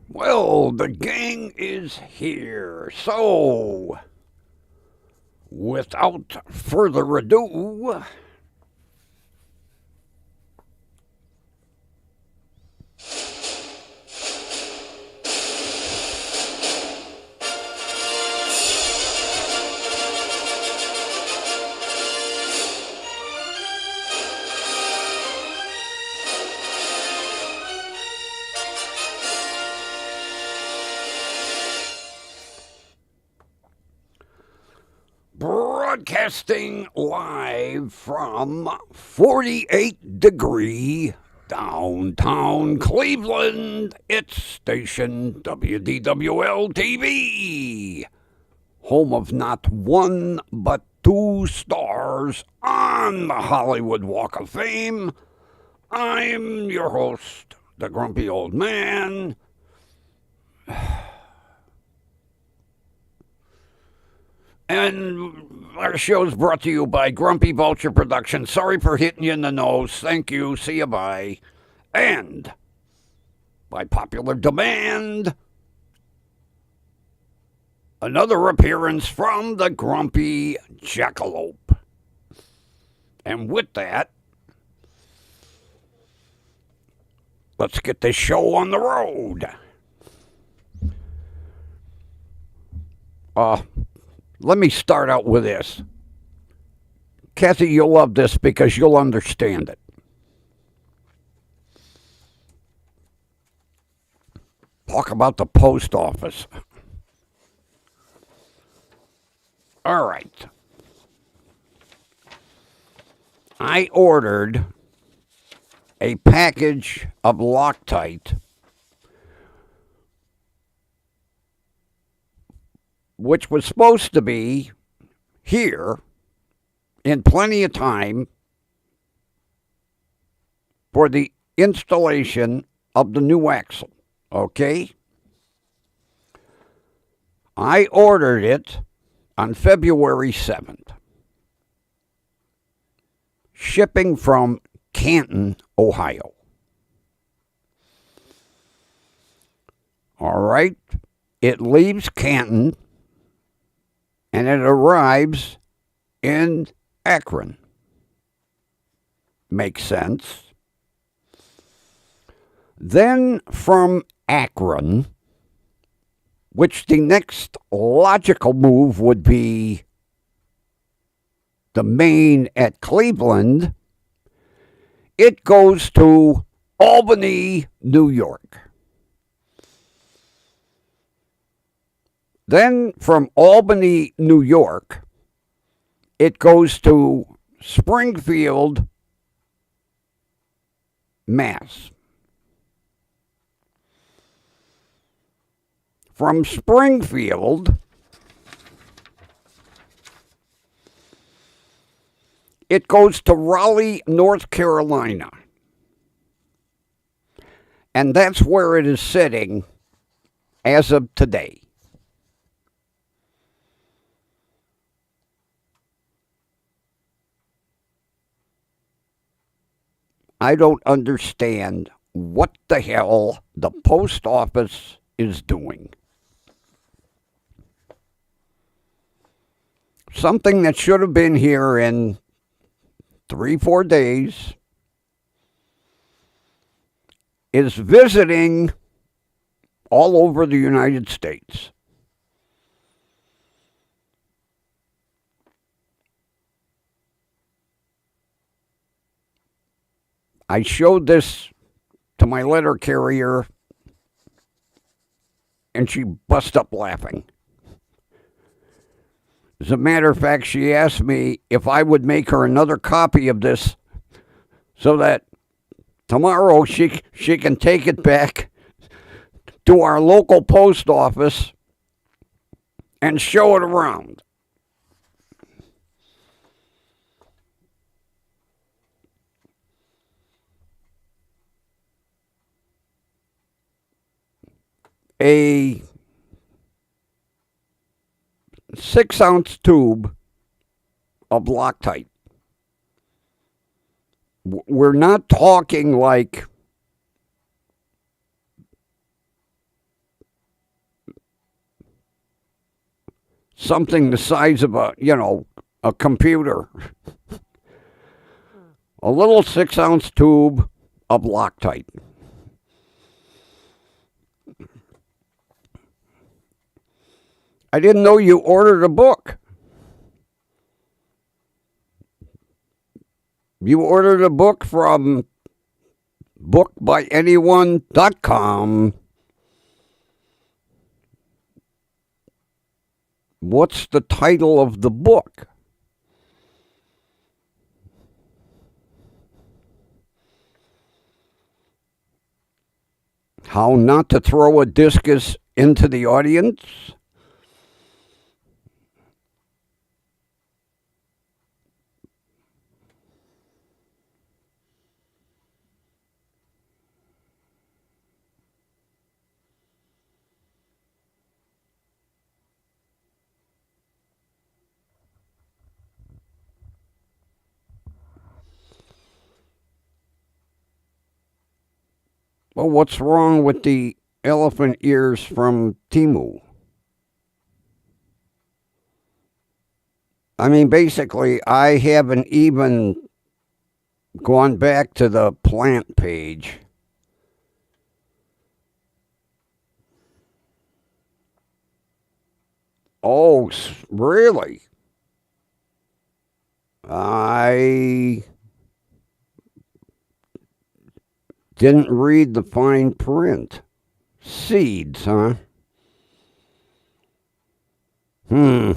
Well, the gang is here. So, without further ado, broadcasting live from 48 degree downtown Cleveland, it's station WDWL TV, home of not one but two stars on the Hollywood Walk of Fame. I'm your host, the Grumpy Old Man. And our show is brought to you by Grumpy Vulture Productions. Sorry for hitting you in the nose. Thank you. See you. Bye. And by popular demand, another appearance from the Grumpy Jackalope. And with that, let's get this show on the road. Let me start out with this. Kathy, you'll love this because you'll understand it. Talk about the post office. All right. I ordered a package of Loctite, which was supposed to be here in plenty of time for the installation of the new axle. Okay? I ordered it on February 7th. Shipping from Canton, Ohio. All right? It leaves Canton and it arrives in Akron. Makes sense. Then from Akron, which the next logical move would be the main at Cleveland, it goes to Albany, New York. Then from Albany, New York, it goes to Springfield, Mass. From Springfield, it goes to Raleigh, North Carolina. And that's where it is sitting as of today. I don't understand what the hell the post office is doing. Something that should have been here in 3-4 days is visiting all over the United States. I showed this to my letter carrier, and she bust up laughing. As a matter of fact, she asked me if I would make her another copy of this so that tomorrow she can take it back to our local post office and show it around. A 6-ounce tube of Loctite. We're not talking like something the size of a computer. A little 6-ounce tube of Loctite. I didn't know you ordered a book. You ordered a book from bookbyanyone.com. What's the title of the book? How not to throw a discus into the audience? Well, what's wrong with the elephant ears from Timu? I mean, basically, I haven't even gone back to the plant page. Oh, really? I didn't read the fine print. Seeds, huh? No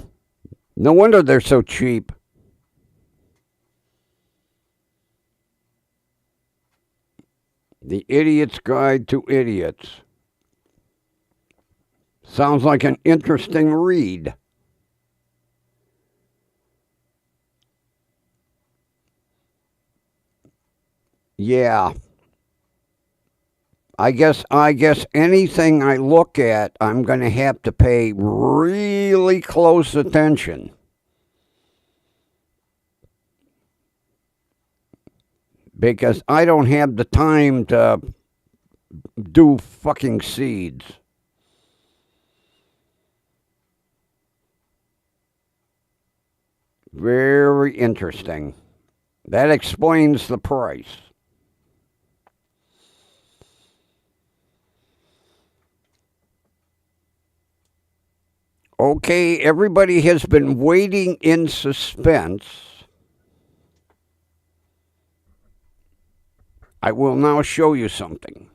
wonder they're so cheap. The Idiot's Guide to Idiots. Sounds like an interesting read. Yeah. I guess anything I look at, I'm going to have to pay really close attention. Because I don't have the time to do fucking seeds. Very interesting. That explains the price. Okay, everybody has been waiting in suspense. I will now show you something.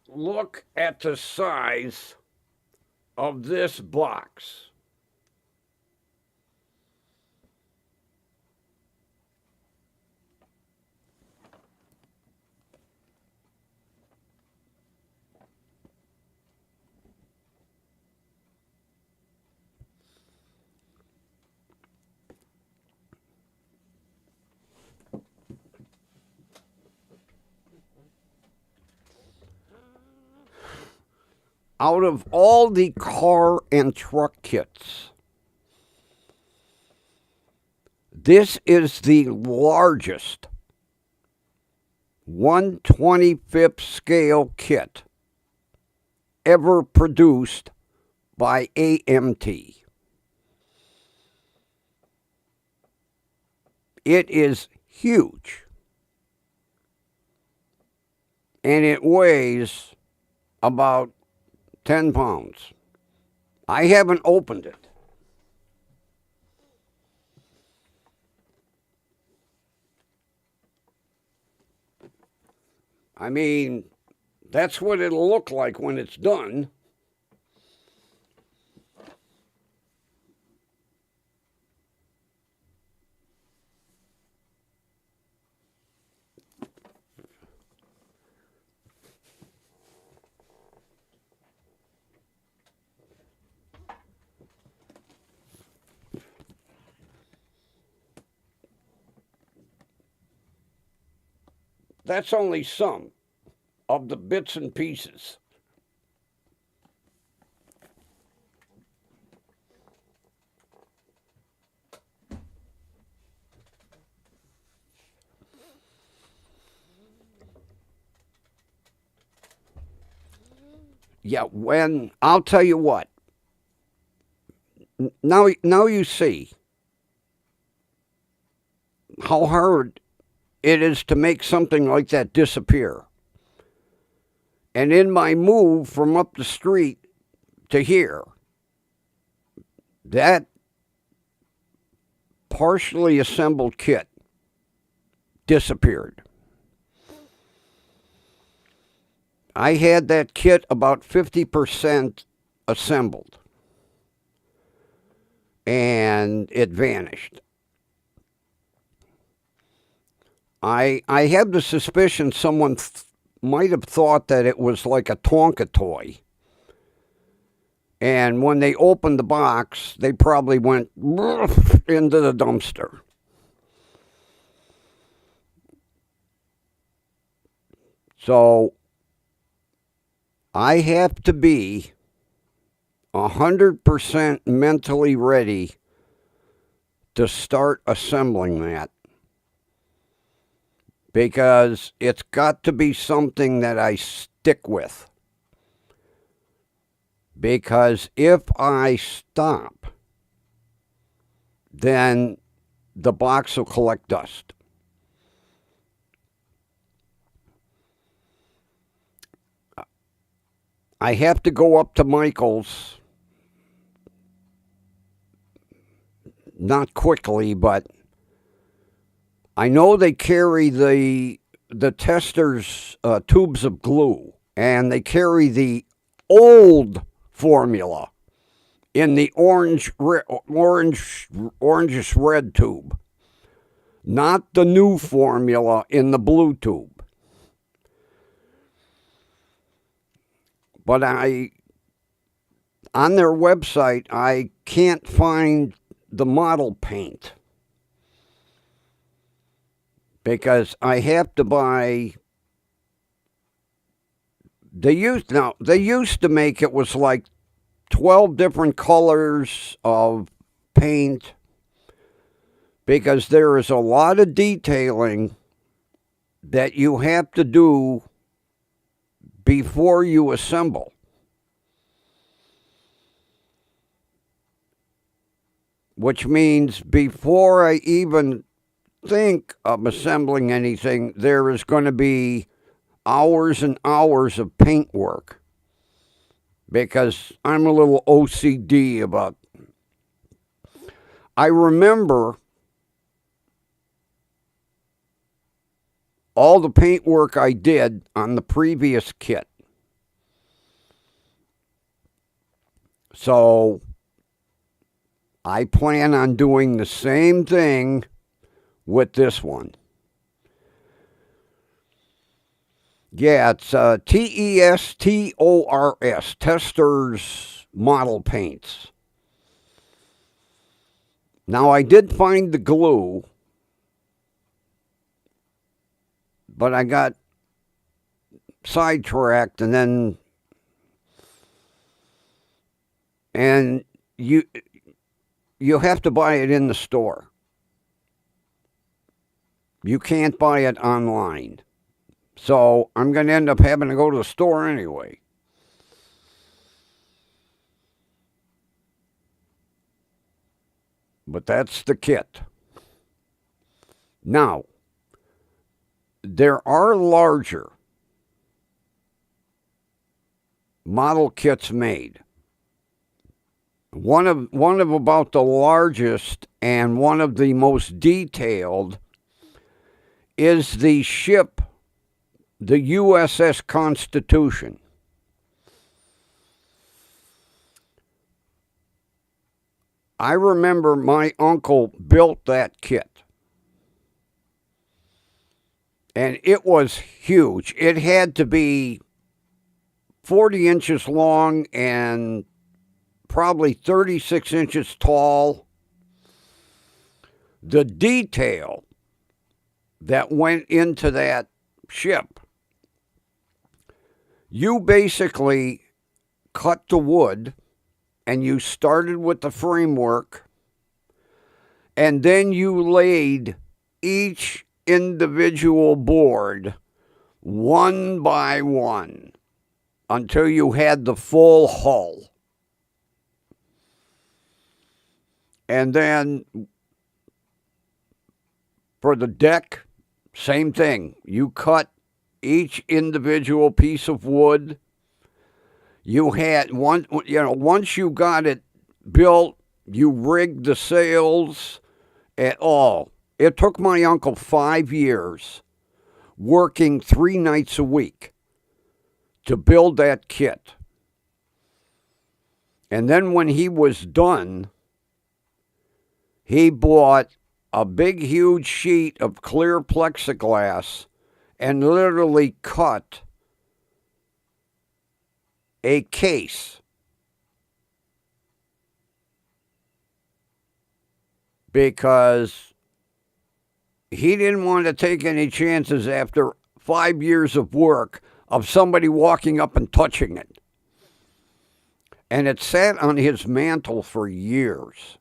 Look at the size of this box. Out of all the car and truck kits, this is the largest 1/25th scale kit ever produced by AMT. It is huge. And it weighs about 10 pounds. I haven't opened it. I mean, that's what it'll look like when it's done. That's only some of the bits and pieces. Yeah, when I'll tell you what. Now you see how hard it is to make something like that disappear. And in my move from up the street to here, that partially assembled kit disappeared. I had that kit about 50% assembled, and it vanished. I have the suspicion someone might have thought that it was like a Tonka toy. And when they opened the box, they probably went into the dumpster. So I have to be 100% mentally ready to start assembling that, because it's got to be something that I stick with. Because if I stop, then the box will collect dust. I have to go up to Michael's, not quickly, but I know they carry the testers' tubes of glue, and they carry the old formula in the orangish red tube, not the new formula in the blue tube. But on their website, I can't find the model paint, because I have to buy. They used to make it was like 12 different colors of paint, because there is a lot of detailing that you have to do before you assemble. Which means before I even think of assembling anything, there is going to be hours and hours of paint work, because I'm a little OCD about. I remember all the paint work I did on the previous kit. So I plan on doing the same thing with this one. Yeah, it's TESTORS, Testers Model Paints. Now, I did find the glue, but I got sidetracked, and you have to buy it in the store. You can't buy it online. So I'm going to end up having to go to the store anyway. But that's the kit. Now, there are larger model kits made. One of about the largest and one of the most detailed is the ship, the USS Constitution. I remember my uncle built that kit. And it was huge. It had to be 40 inches long and probably 36 inches tall. The detail that went into that ship. You basically cut the wood, and you started with the framework, and then you laid each individual board one by one. until you had the full hull. And then for the deck, same thing. You cut each individual piece of wood. You had once you got it built, you rigged the sails and all. It took my uncle 5 years working 3 nights a week to build that kit. And then when he was done, he bought a big, huge sheet of clear plexiglass and literally cut a case because he didn't want to take any chances after 5 years of work of somebody walking up and touching it. And it sat on his mantle for years.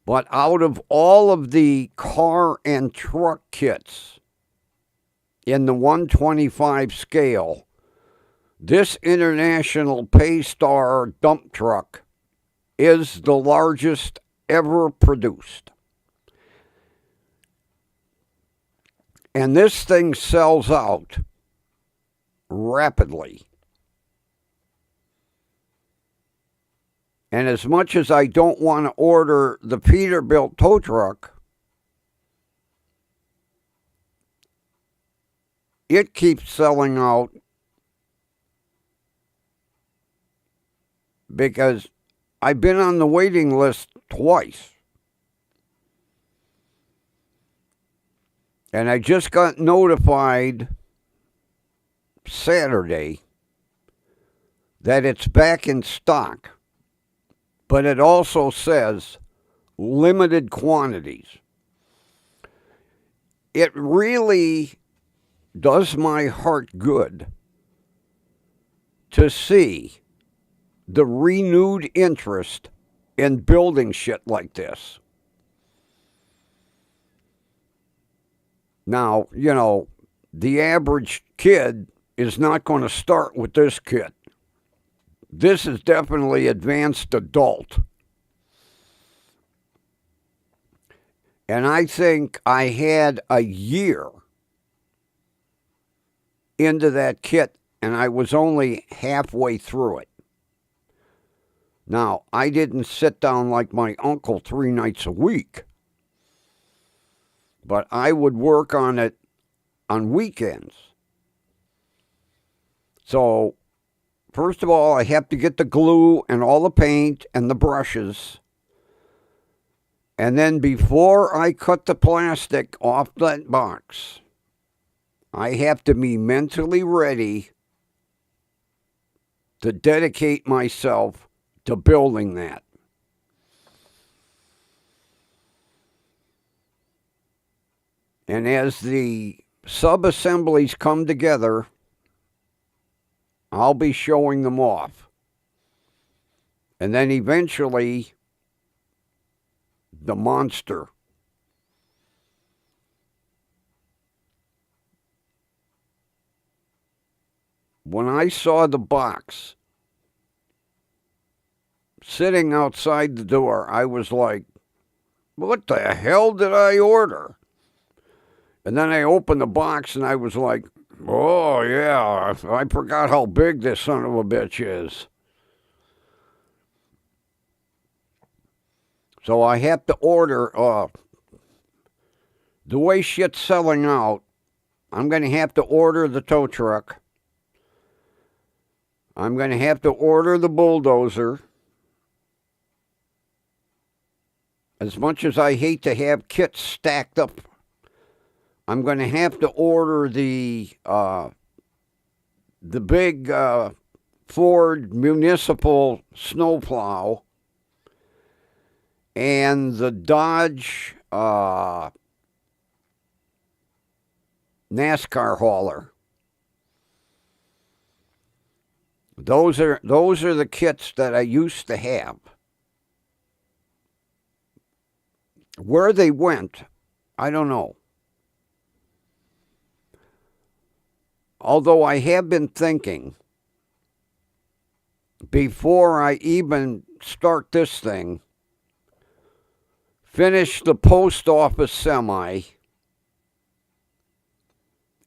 But out of all of the car and truck kits in the 125 scale, this International Paystar dump truck is the largest ever produced. And this thing sells out rapidly. And as much as I don't want to order the Peterbilt tow truck, it keeps selling out because I've been on the waiting list twice. And I just got notified Saturday that it's back in stock. But it also says limited quantities. It really does my heart good to see the renewed interest in building shit like this. Now, the average kid is not going to start with this kit. This is definitely advanced adult. And I think I had a year into that kit, and I was only halfway through it. Now, I didn't sit down like my uncle 3 nights a week, but I would work on it on weekends. So, first of all, I have to get the glue and all the paint and the brushes. And then before I cut the plastic off that box, I have to be mentally ready to dedicate myself to building that. And as the sub-assemblies come together, I'll be showing them off. And then eventually, the monster. When I saw the box sitting outside the door, I was like, what the hell did I order? And then I opened the box and I was like, oh, yeah, I forgot how big this son of a bitch is. So I have to order, the way shit's selling out, I'm going to have to order the tow truck. I'm going to have to order the bulldozer. As much as I hate to have kits stacked up, I'm going to have to order the big Ford municipal snowplow and the Dodge NASCAR hauler. Those are the kits that I used to have. Where they went, I don't know. Although I have been thinking, before I even start this thing, finish the post office semi,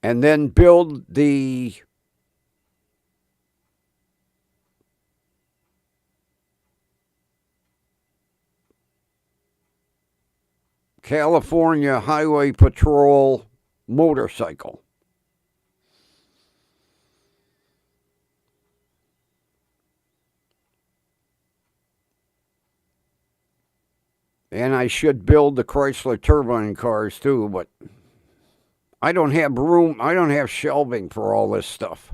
and then build the California Highway Patrol motorcycle. And I should build the Chrysler turbine cars too, but I don't have room, I don't have shelving for all this stuff.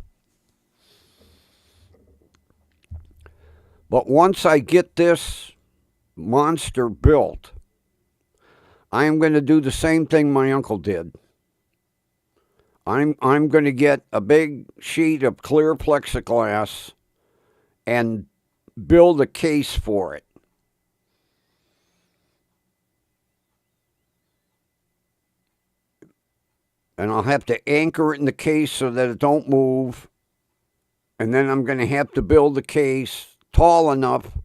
But once I get this monster built, I am going to do the same thing my uncle did. I'm going to get a big sheet of clear plexiglass and build a case for it. And I'll have to anchor it in the case so that it don't move. And then I'm going to have to build the case tall enough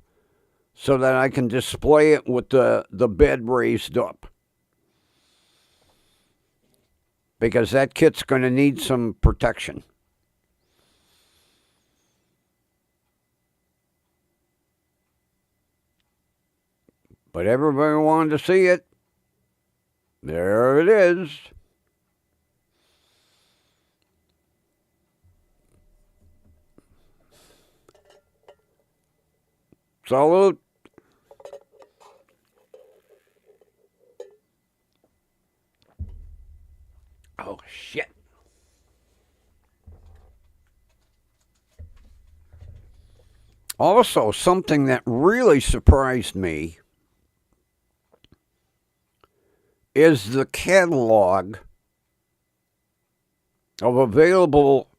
so that I can display it with the bed raised up. Because that kit's going to need some protection. But everybody wanted to see it. There it is. Salute. Oh, shit. Also, something that really surprised me is the catalog of available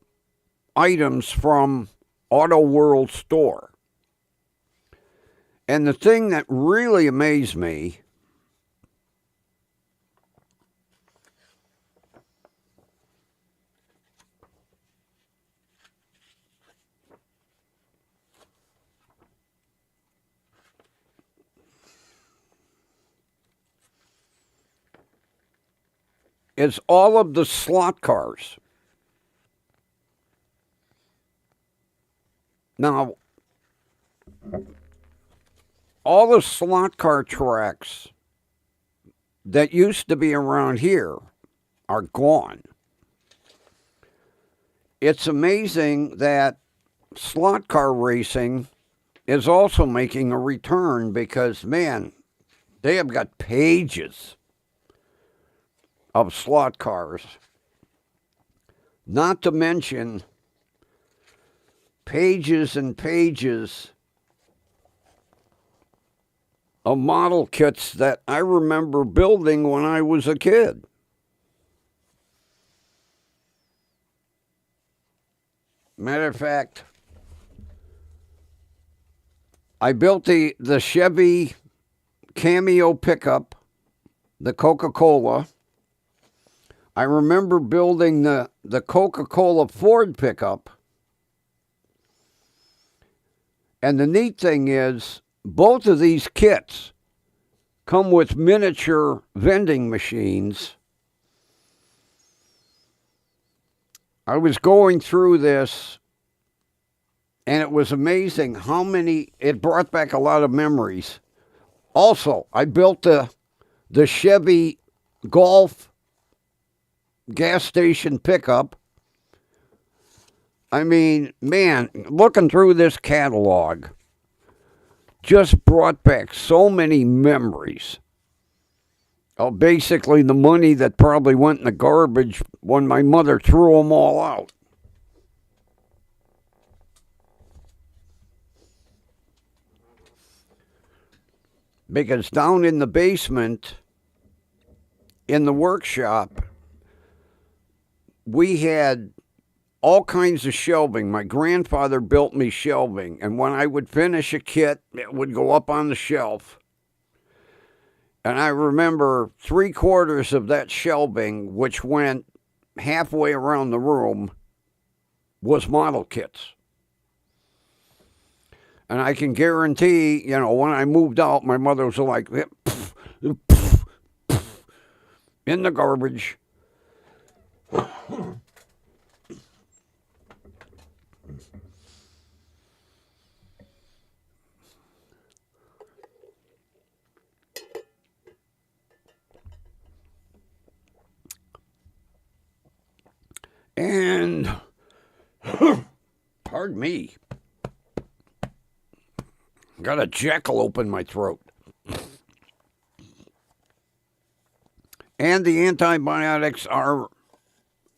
items from Auto World Store. And the thing that really amazed me is all of the slot cars. Now, all the slot car tracks that used to be around here are gone. It's amazing that slot car racing is also making a return because, man, they have got pages of slot cars. Not to mention pages and pages of model kits that I remember building when I was a kid. Matter of fact, I built the Chevy Cameo pickup, the Coca-Cola. I remember building the Coca-Cola Ford pickup. And the neat thing is, both of these kits come with miniature vending machines. I was going through this, and it was amazing how many, it brought back a lot of memories. Also, I built the Chevy Golf gas station pickup. I mean, man, looking through this catalog just brought back so many memories of basically the money that probably went in the garbage when my mother threw them all out. Because down in the basement, in the workshop, we had all kinds of shelving. My grandfather built me shelving, and when I would finish a kit, it would go up on the shelf. And I remember 3/4 of that shelving, which went halfway around the room, was model kits. And I can guarantee, when I moved out, my mother was like, in the garbage. And, pardon me, got a jackalope in my throat. And the antibiotics are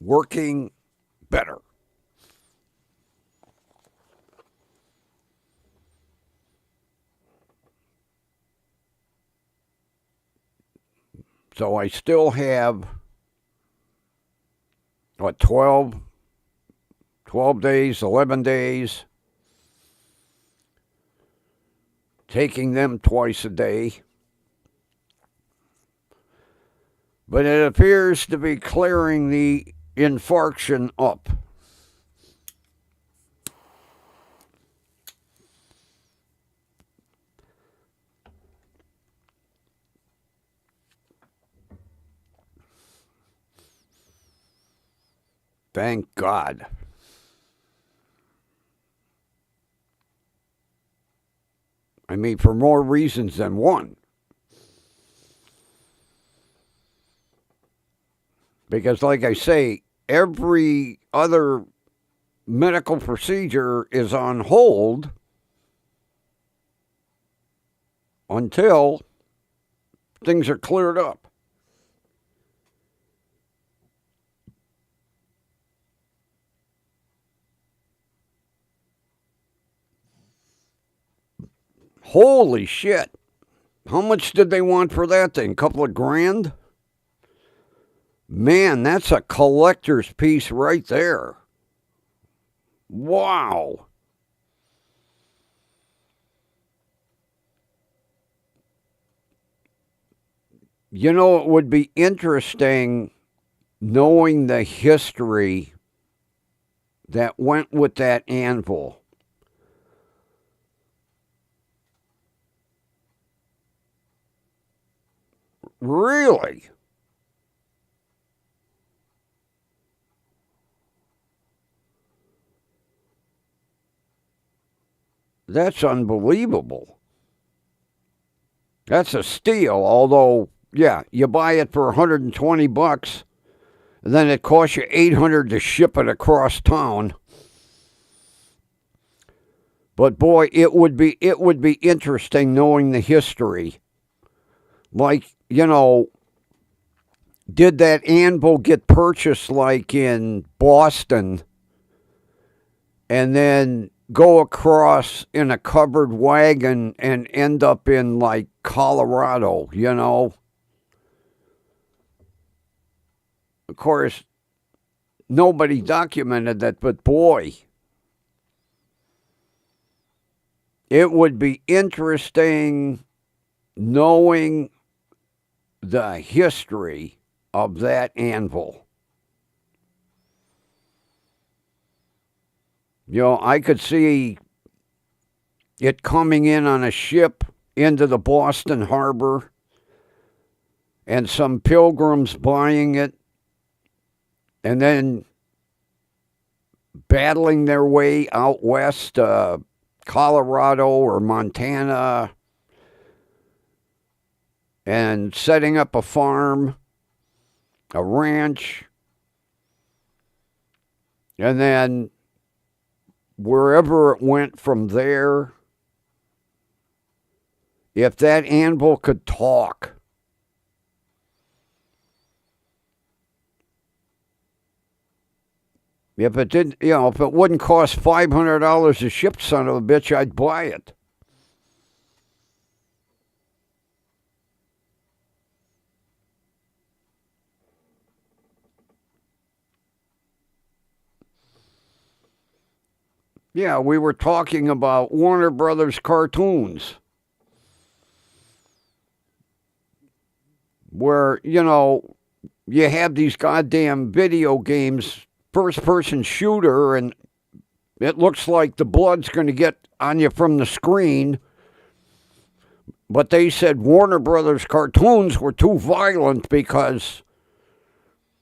working better. So I still have, 12 days, 11 days, taking them twice a day. But it appears to be clearing the infarction up. Thank God. I mean, for more reasons than one. Because, like I say, every other medical procedure is on hold until things are cleared up. Holy shit. How much did they want for that thing? A couple of grand? Man, that's a collector's piece right there. Wow. It would be interesting knowing the history that went with that anvil. Really? That's unbelievable. That's a steal, although, yeah, you buy it for $120, and then it costs you $800 to ship it across town. But boy, it would be interesting knowing the history. Like, did that anvil get purchased like in Boston and then go across in a covered wagon and end up in like Colorado, Of course, nobody documented that, but boy, it would be interesting knowing the history of that anvil. I could see it coming in on a ship into the Boston harbor and some pilgrims buying it and then battling their way out west to Colorado or Montana and setting up a farm, a ranch, and then wherever it went from there, if that anvil could talk, if it didn't, if it wouldn't cost $500 to ship, son of a bitch, I'd buy it. Yeah, we were talking about Warner Brothers cartoons where, you have these goddamn video games, first-person shooter, and It looks like the blood's going to get on you from the screen. But they said Warner Brothers cartoons were too violent because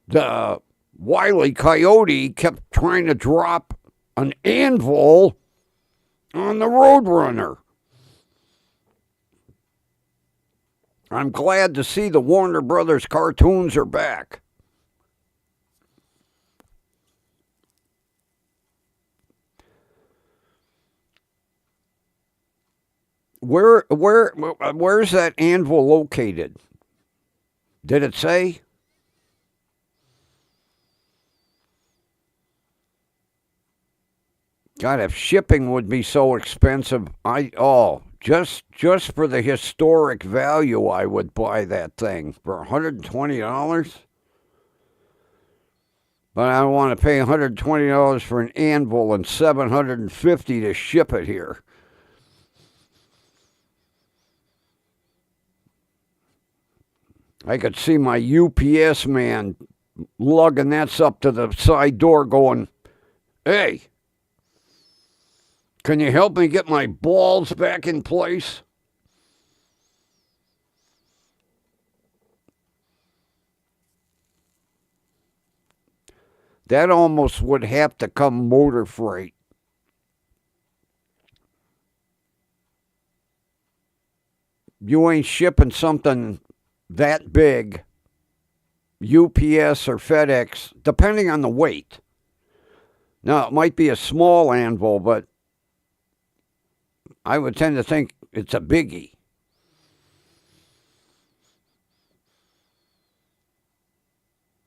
the Wile E. Coyote kept trying to drop an anvil on the Roadrunner. I'm glad to see the Warner Brothers cartoons are back. Where's that anvil located? Did it say? God, if shipping would be so expensive, just for the historic value, I would buy that thing for $120. But I don't want to pay $120 for an anvil and $750 to ship it here. I could see my UPS man lugging that up to the side door going, "Hey, can you help me get my balls back in place?" That almost would have to come motor freight. You ain't shipping something that big, UPS or FedEx, depending on the weight. Now, it might be a small anvil, but I would tend to think it's a biggie.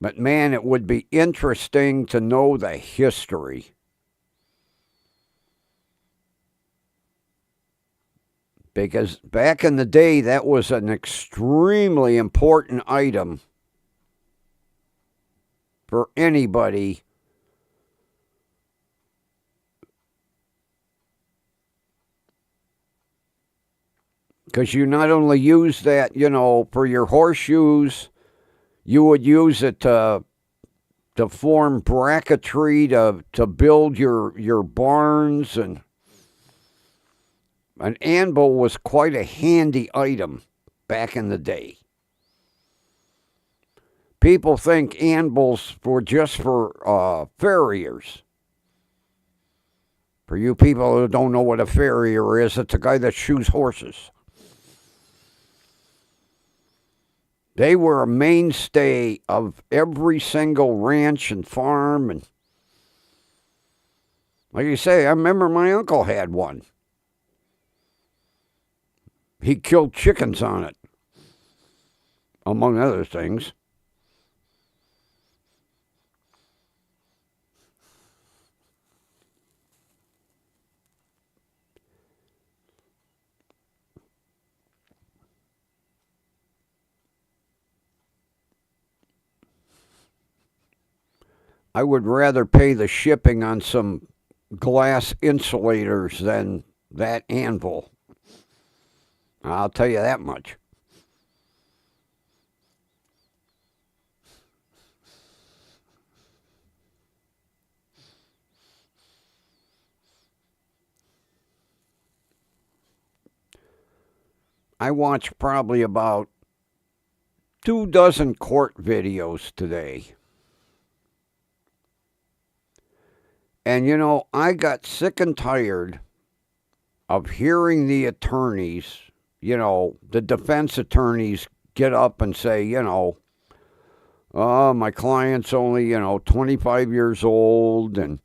But man, it would be interesting to know the history. Because back in the day, that was an extremely important item for anybody. Because you not only use that, for your horseshoes, you would use it to form bracketry to build your barns, and an anvil was quite a handy item back in the day. People think anvils were just for farriers. For you people who don't know what a farrier is, it's a guy that shoes horses. They were a mainstay of every single ranch and farm. And like you say, I remember my uncle had one. He killed chickens on it, among other things. I would rather pay the shipping on some glass insulators than that anvil. I'll tell you that much. I watched probably about 24 court videos today. And I got sick and tired of hearing the attorneys, the defense attorneys get up and say, oh, my client's only, 25 years old, and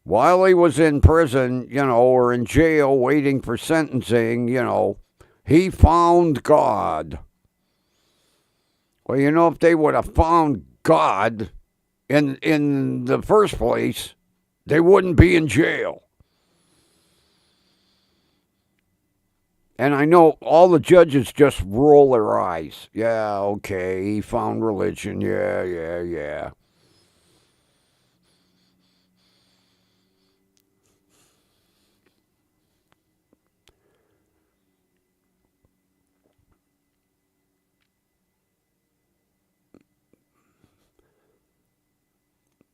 while he was in prison, or in jail waiting for sentencing, he found God. Well, if they would have found God in the first place, they wouldn't be in jail. And I know all the judges just roll their eyes. Yeah, okay, he found religion. Yeah.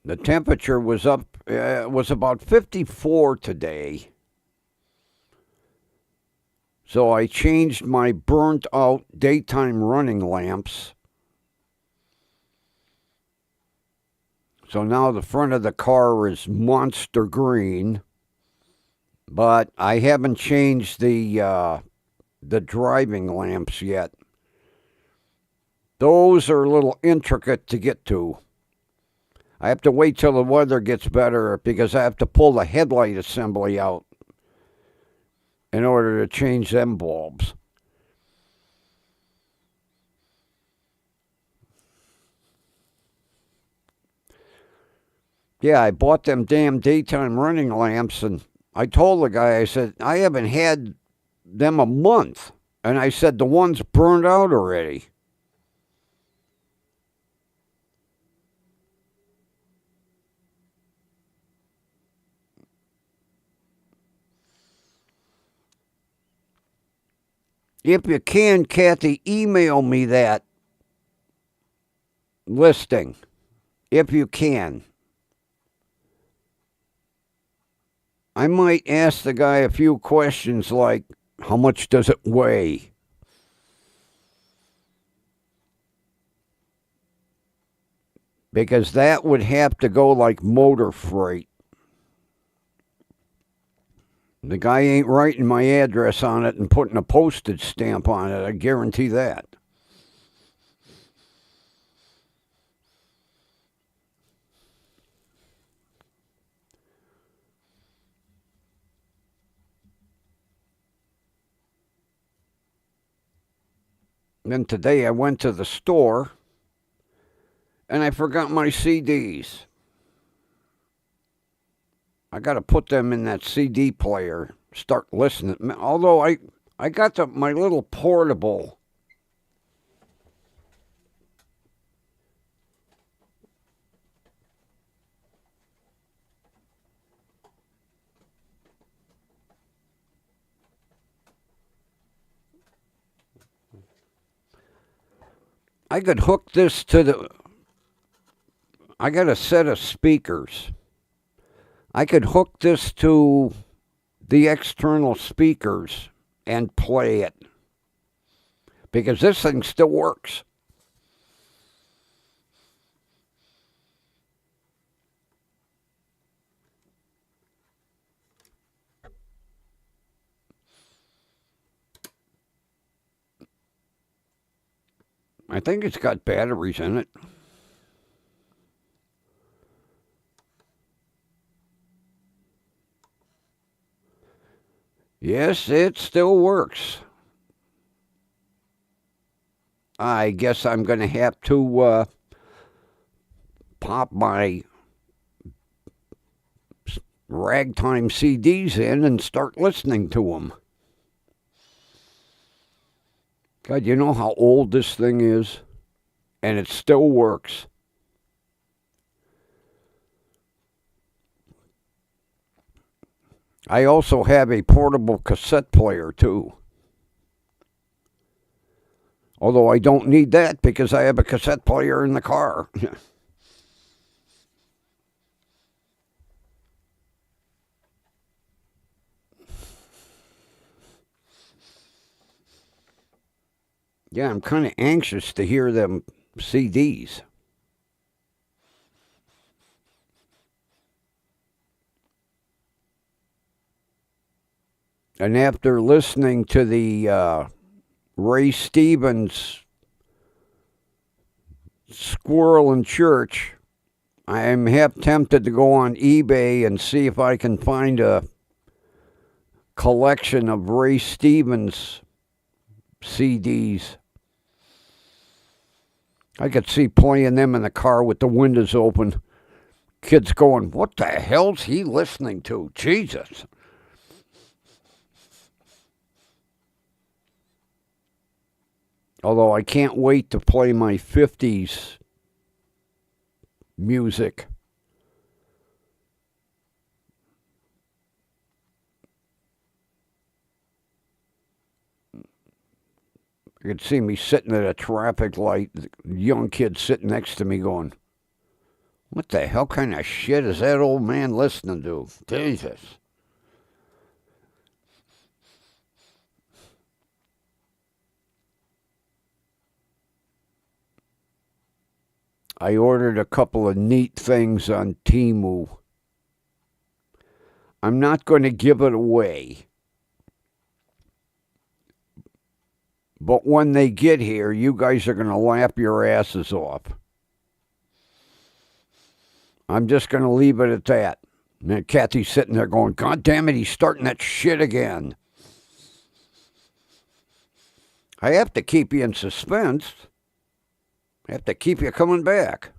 The temperature was up, was about 54 today. So I changed my burnt out daytime running lamps. So now the front of the car is monster green. But I haven't changed the driving lamps yet. Those are a little intricate to get to. I have to wait till the weather gets better because I have to pull the headlight assembly out in order to change them bulbs. Yeah, I bought them damn daytime running lamps, and I told the guy, I said, I haven't had them a month. And I said, the one's burned out already. If you can, Kathy, email me that listing. If you can. I might ask the guy a few questions like, how much does it weigh? Because that would have to go like motor freight. The guy ain't writing my address on it and putting a postage stamp on it, I guarantee that. Then today I went to the store and I forgot my CDs. I got to put them in that CD player, start listening. Although I got my little portable. I could hook this to the. I got a set of speakers. I could hook this to the external speakers and play it. Because this thing still works. I think it's got batteries in it. Yes, it still works. I guess I'm going to have to pop my ragtime CDs in and start listening to them. God, you know how old this thing is? And it still works. I also have a portable cassette player, too. Although I don't need that because I have a cassette player in the car. Yeah, I'm kind of anxious to hear them CDs. And after listening to the Ray Stevens Squirrel in Church, I am half tempted to go on eBay and see if I can find a collection of Ray Stevens CDs. I could see playing them in the car with the windows open. Kids going, what the hell's he listening to? Jesus. Although I can't wait to play my 50s music. You could see me sitting at a traffic light, the young kid sitting next to me going, What the hell kind of shit is that old man listening to? Jesus. I ordered a couple of neat things on Temu. I'm not going to give it away. But when they get here, you guys are going to laugh your asses off. I'm just going to leave it at that. And Kathy's sitting there going, God damn it, he's starting that shit again. I have to keep you in suspense. I have to keep you coming back.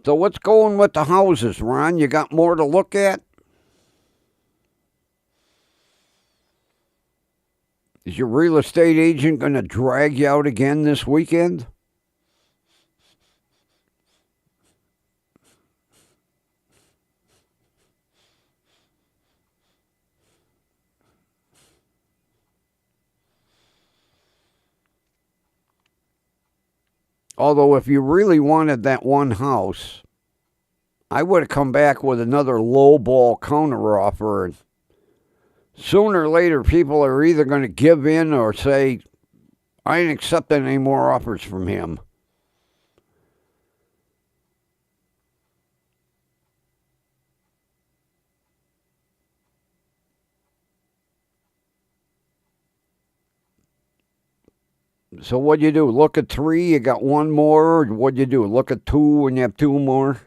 So what's going with the houses, Ron? You got more to look at? Is your real estate agent going to drag you out again this weekend? Although if you really wanted that one house, I would have come back with another lowball counteroffer. And sooner or later, people are either going to give in or say, I ain't accepting any more offers from him. So what'd you do? Look at 3, you got one more? What'd you do? Look at 2 and you have 2 more?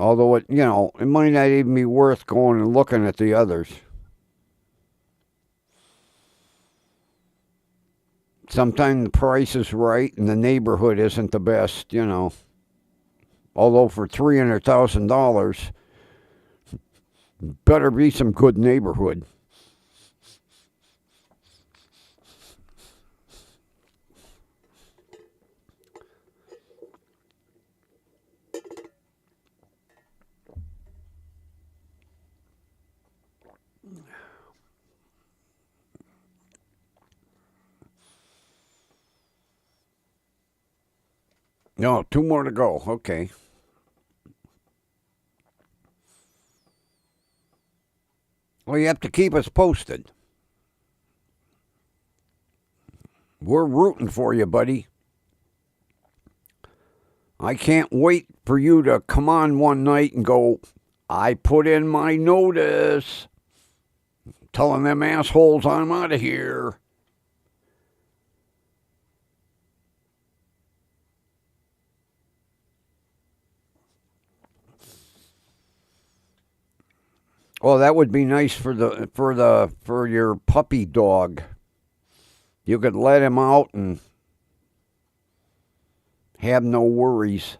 Although it might not even be worth going and looking at the others. Sometimes the price is right and the neighborhood isn't the best, Although for $300,000, better be some good neighborhood. No, 2 more to go. Okay. Well, you have to keep us posted. We're rooting for you, buddy. I can't wait for you to come on one night and go, I put in my notice, telling them assholes I'm out of here. Oh, that would be nice for your puppy dog. You could let him out and have no worries.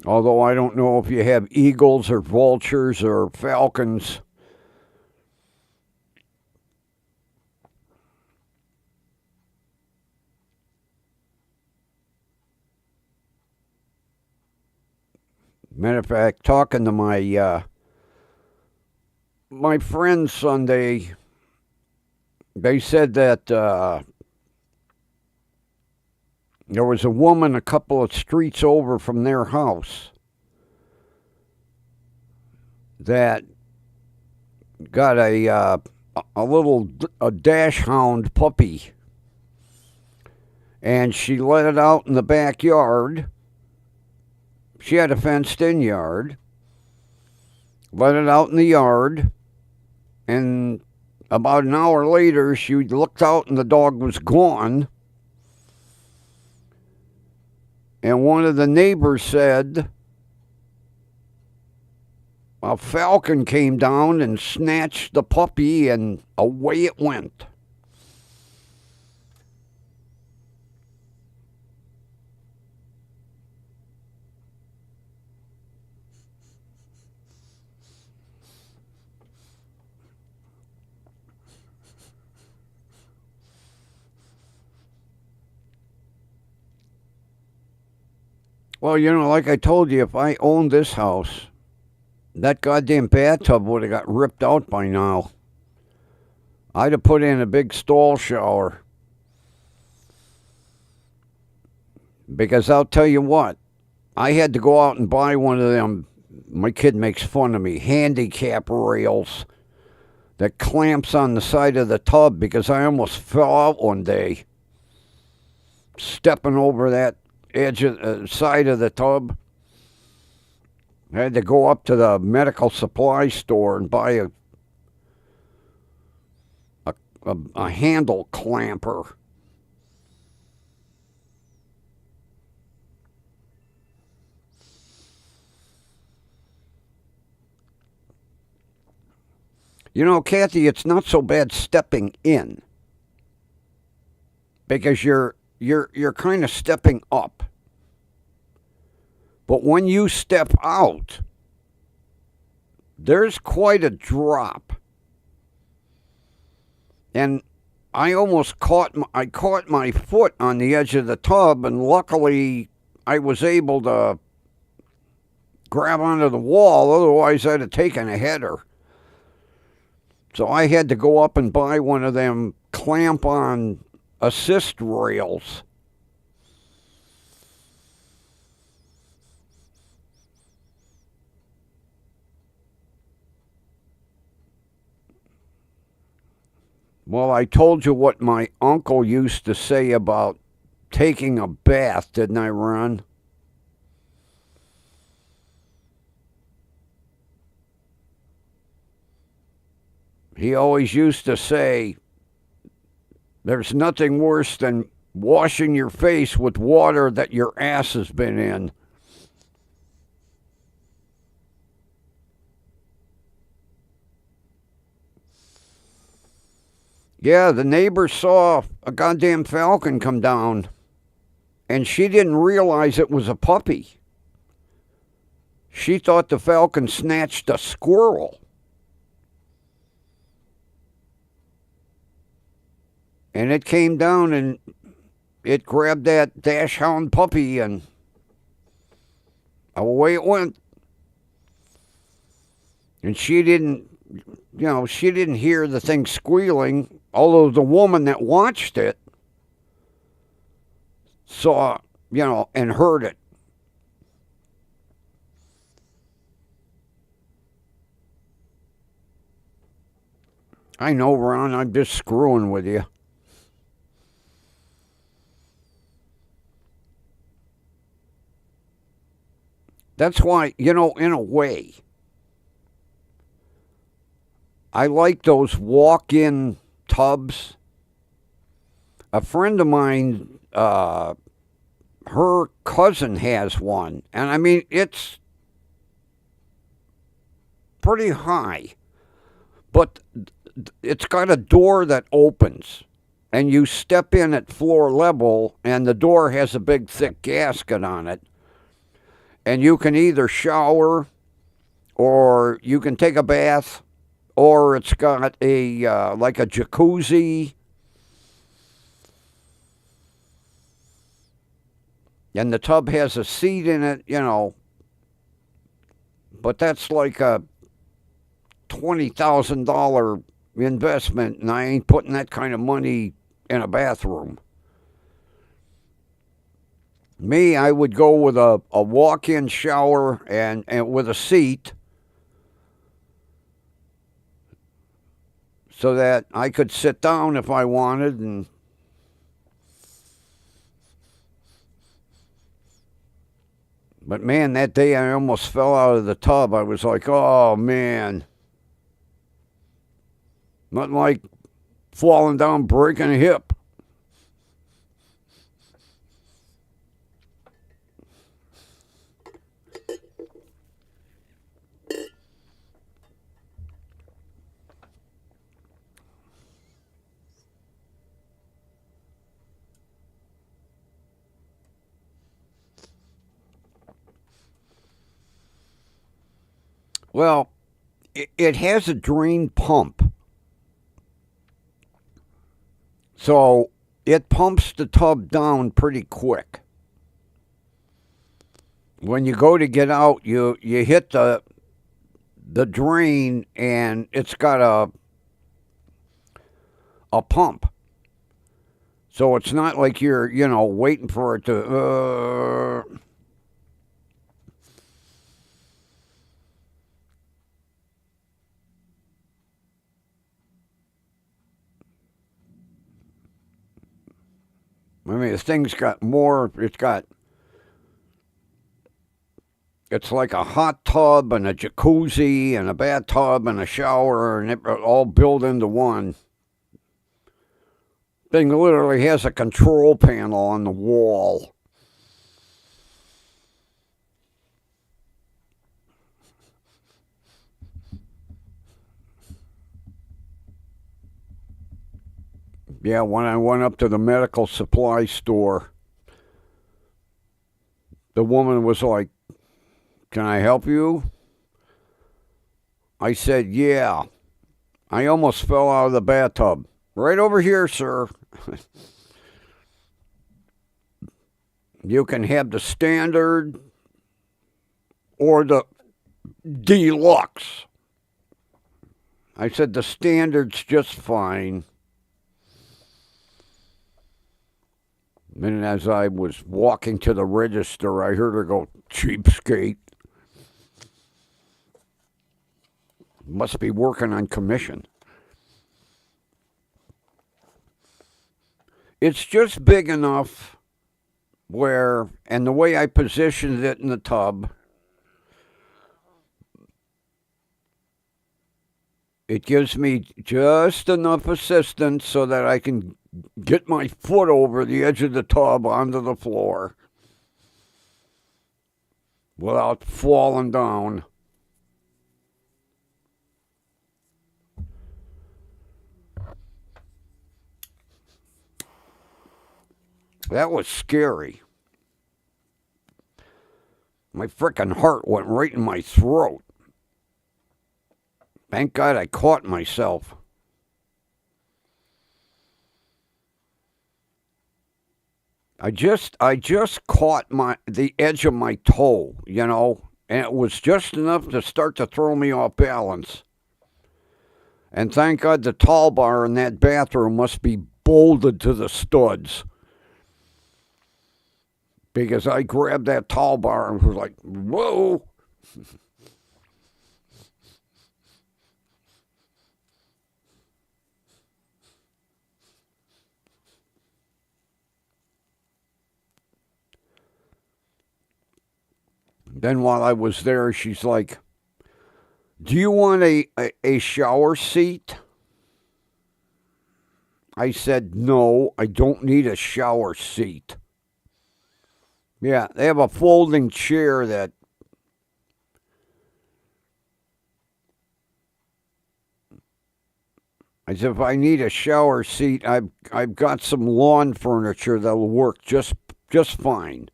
Although I don't know if you have eagles or vultures or falcons. Matter of fact, talking to my friends Sunday, they said that there was a woman a couple of streets over from their house that got a dash hound puppy, and she let it out in the backyard. She had a fenced-in yard. Let it out in the yard, and about an hour later, she looked out and the dog was gone. And one of the neighbors said a falcon came down and snatched the puppy, and away it went. Well, like I told you, if I owned this house, that goddamn bathtub would have got ripped out by now. I'd have put in a big stall shower. Because I'll tell you what, I had to go out and buy one of them. My kid makes fun of me. Handicap rails that clamps on the side of the tub because I almost fell out one day stepping over that edge of side of the tub. I had to go up to the medical supply store and buy a handle clamper. Kathy, it's not so bad stepping in because you're kind of stepping up. But when you step out, there's quite a drop. And I almost caught my foot on the edge of the tub, and luckily I was able to grab onto the wall. Otherwise, I'd have taken a header. So I had to go up and buy one of them clamp-on assist rails. Well, I told you what my uncle used to say about taking a bath, didn't I, Ron? He always used to say, there's nothing worse than washing your face with water that your ass has been in. Yeah, the neighbor saw a goddamn falcon come down, and she didn't realize it was a puppy. She thought the falcon snatched a squirrel. And it came down and it grabbed that dachshund puppy, and away it went. And she didn't hear the thing squealing, although the woman that watched it saw, and heard it. I know, Ron, I'm just screwing with you. That's why, in a way, I like those walk-in tubs. A friend of mine, her cousin has one, and I mean, it's pretty high, but it's got a door that opens, and you step in at floor level, and the door has a big, thick gasket on it, and you can either shower, or you can take a bath, or it's got a like a jacuzzi, and the tub has a seat in it, but that's like a $20,000 investment, and I ain't putting that kind of money in a bathroom. Me, I would go with a walk-in shower and with a seat so that I could sit down if I wanted. But man, that day I almost fell out of the tub. I was like, oh man. Nothing like falling down, breaking a hip. Well, it has a drain pump. So it pumps the tub down pretty quick. when you go to get out, you hit the drain, and it's got a pump. So it's not like you're, waiting for it to. I mean, this thing's got more. It's like a hot tub and a jacuzzi and a bathtub and a shower, and it all built into one. Thing literally has a control panel on the wall. Yeah, when I went up to the medical supply store, the woman was like, "Can I help you?" I said, "Yeah." I almost fell out of the bathtub. "Right over here, sir." You can have the standard or the deluxe. I said, "The standard's just fine." And as I was walking to the register, I heard her go, "Cheapskate." Must be working on commission. It's just big enough where, and the way I positioned it in the tub, it gives me just enough assistance so that I can get my foot over the edge of the tub onto the floor without falling down. That was scary. My frickin' heart went right in my throat. Thank God I caught myself. I just caught the edge of my toe, and it was just enough to start to throw me off balance. And thank God the tall bar in that bathroom must be bolted to the studs. Because I grabbed that tall bar and was like, whoa. Then while I was there, she's like, "Do you want a shower seat?" I said, "No, I don't need a shower seat." Yeah, they have a folding chair that I said, "If I need a shower seat, I've got some lawn furniture that'll work just fine."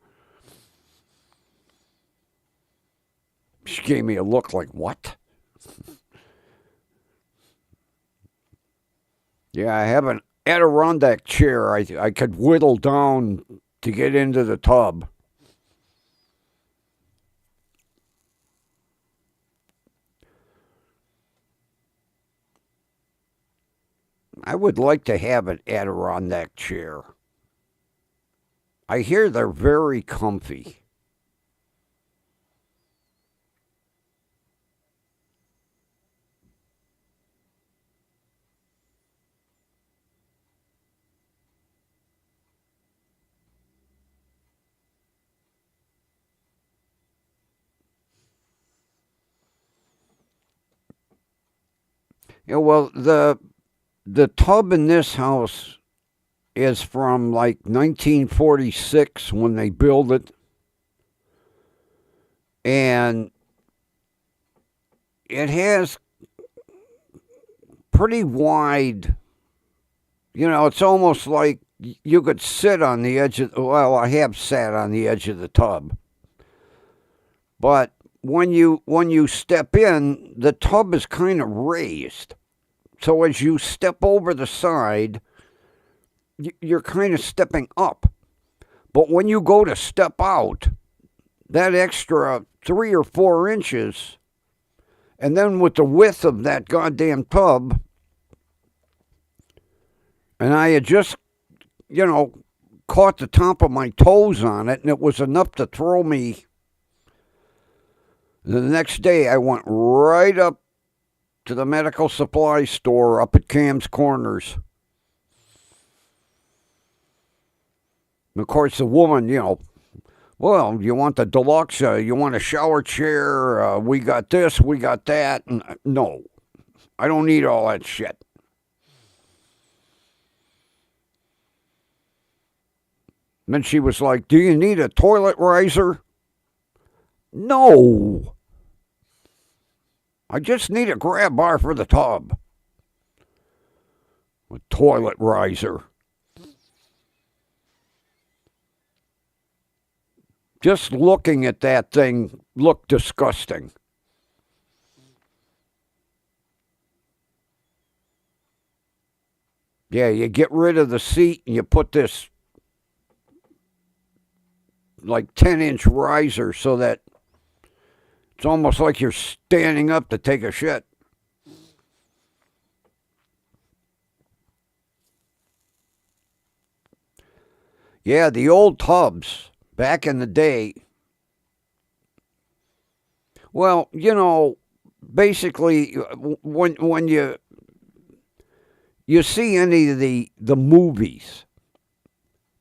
She gave me a look like, "What?" Yeah, I have an Adirondack chair I could whittle down to get into the tub. I would like to have an Adirondack chair. I hear they're very comfy. Yeah, well, the tub in this house is from like 1946 when they built it. And it has pretty wide, it's almost like you could sit on the edge of, well, I have sat on the edge of the tub. But when you step in, the tub is kind of raised. So as you step over the side, you're kind of stepping up. But when you go to step out, that extra 3 or 4 inches, and then with the width of that goddamn tub, and I had just, caught the top of my toes on it, and it was enough to throw me. The next day, I went right up to the medical supply store up at Cam's Corners. And of course, the woman, well, you want the deluxe, you want a shower chair, we got this, we got that. And, no, I don't need all that shit. And then she was like, do you need a toilet riser? No. I just need a grab bar for the tub. A toilet riser. Just looking at that thing looked disgusting. Yeah, you get rid of the seat and you put this like 10-inch riser so that it's almost like you're standing up to take a shit. Yeah, the old tubs back in the day. Well, basically, when you see any of the movies,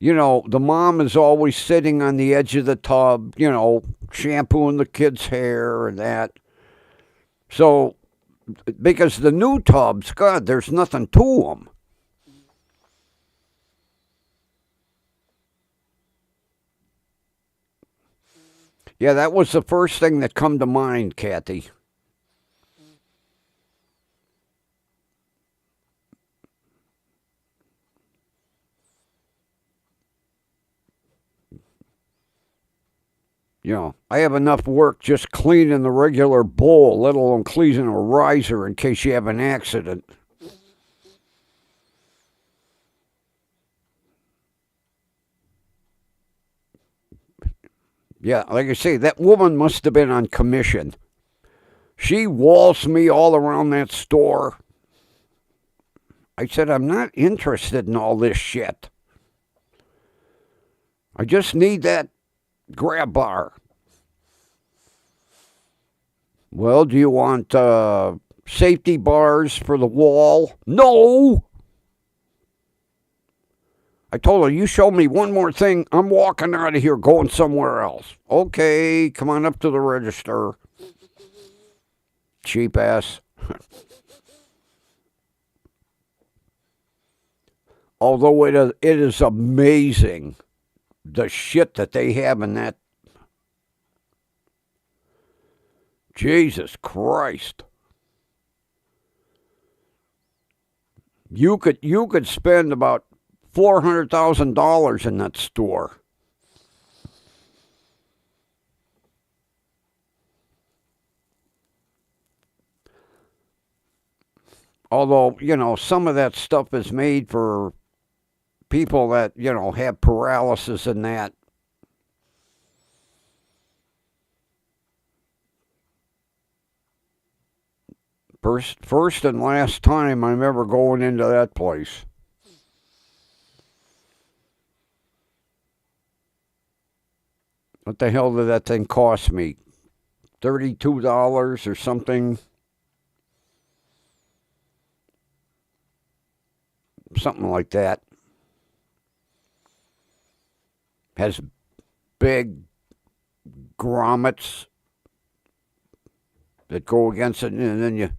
the mom is always sitting on the edge of the tub, shampooing the kid's hair and that. So, because the new tubs, God, there's nothing to them. Yeah, that was the first thing that come to mind, Kathy. I have enough work just cleaning the regular bowl, let alone cleaning a riser in case you have an accident. Yeah, like I say, that woman must have been on commission. She waltzed me all around that store. I said, I'm not interested in all this shit. I just need that grab bar. Well, do you want safety bars for the wall? No! I told her, you show me one more thing, I'm walking out of here going somewhere else. Okay, come on up to the register. Cheap ass. Although it is amazing the shit that they have in that. Jesus Christ. You could spend about $400,000 in that store. Although, some of that stuff is made for people that, have paralysis and that. First and last time I'm ever going into that place. What the hell did that thing cost me? $32 or something? Something like that. Has big grommets that go against it, and then you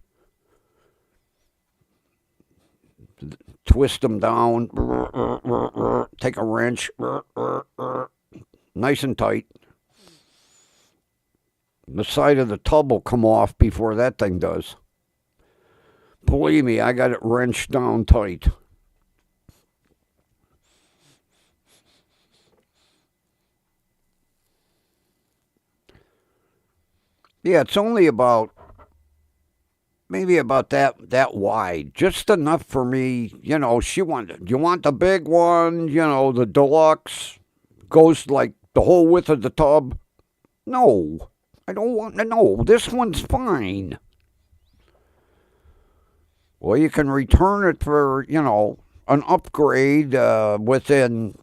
twist them down, take a wrench, nice and tight. The side of the tub will come off before that thing does. Believe me, I got it wrenched down tight. Yeah, it's only maybe about that wide, just enough for me. She wanted, you want the big one, the deluxe, goes like the whole width of the tub. No, I don't want to know. This one's fine. Well, you can return it for, an upgrade within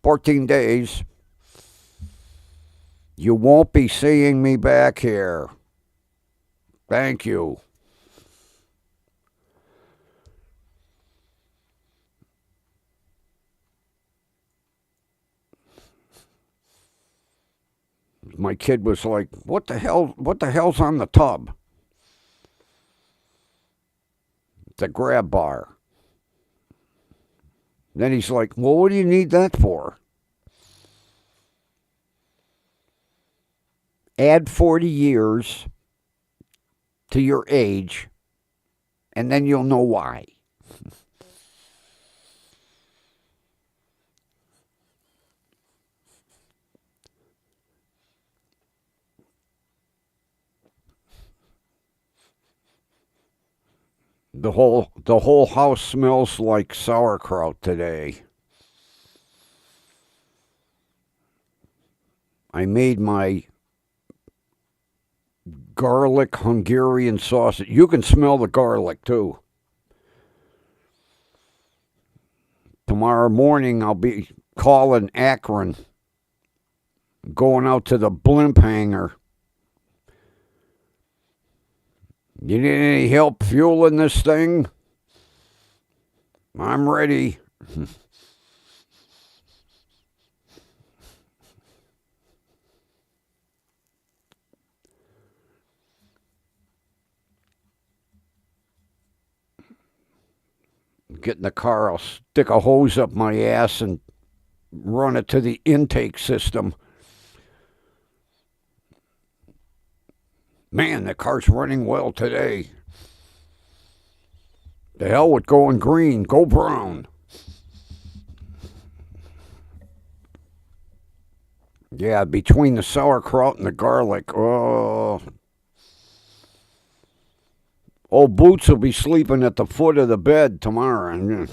14 days. You won't be seeing me back here. Thank you. My kid was like, "What the hell? What the hell's on the tub?" The grab bar. Then he's like, "Well, what do you need that for?" Add 40 years to your age, and then you'll know why. The whole house smells like sauerkraut today. I made my garlic Hungarian sausage. You can smell the garlic too. Tomorrow morning I'll be calling Akron, going out to the blimp hangar. You need any help fueling this thing? I'm ready. Get in the car, I'll stick a hose up my ass and run it to the intake system. Man, the car's running well today. The hell with going green, go brown. Yeah, between the sauerkraut and the garlic, old Boots will be sleeping at the foot of the bed tomorrow.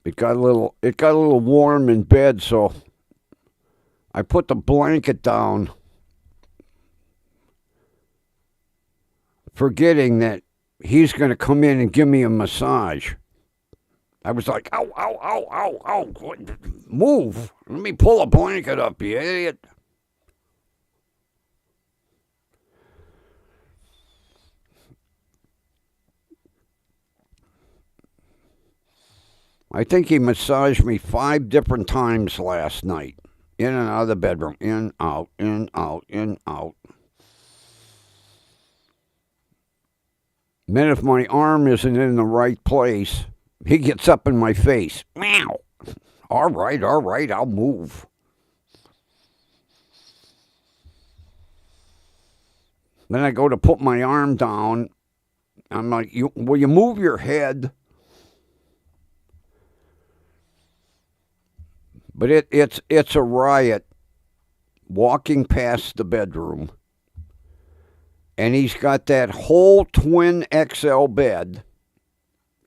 It got a little warm in bed, so I put the blanket down, forgetting that he's going to come in and give me a massage. I was like, ow, ow, ow, ow, ow. Move. Let me pull a blanket up, you idiot. I think he massaged me 5 different times last night. In and out of the bedroom. In, out, in, out, in, out. Then if my arm isn't in the right place, he gets up in my face. Meow. All right, I'll move. Then I go to put my arm down. I'm like, will you move your head? But it's a riot walking past the bedroom. And he's got that whole twin XL bed.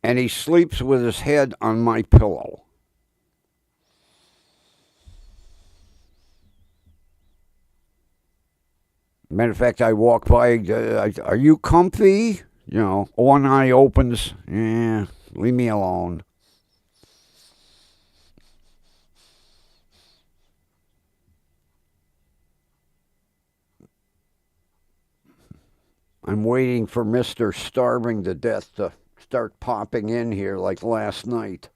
And he sleeps with his head on my pillow. Matter of fact, I walk by, are you comfy? One eye opens. Yeah, leave me alone. I'm waiting for Mr. Starving to Death to start popping in here like last night.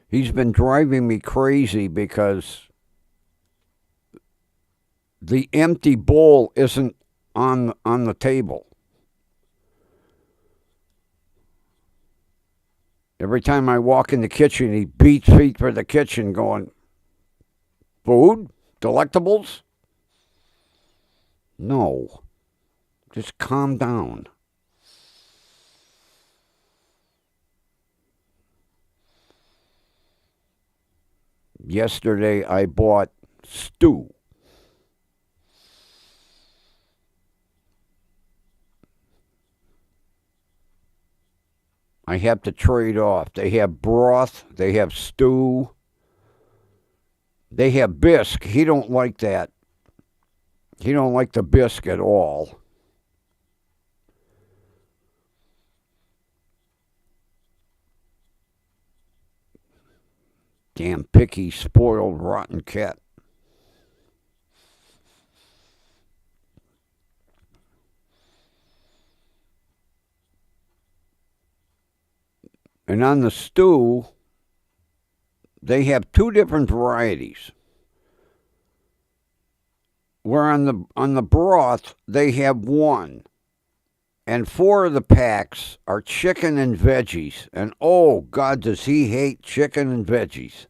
He's been driving me crazy because the empty bowl isn't on the table. Every time I walk in the kitchen, he beats feet for the kitchen going, food? Delectables? No. Just calm down. Yesterday, I bought stew. I have to trade off. They have broth. They have stew. They have bisque. He don't like that. He don't like the bisque at all. Damn picky, spoiled, rotten cat. And on the stew, they have two different varieties. Where on the broth, they have one. And 4 of the packs are chicken and veggies. And oh, God, does he hate chicken and veggies.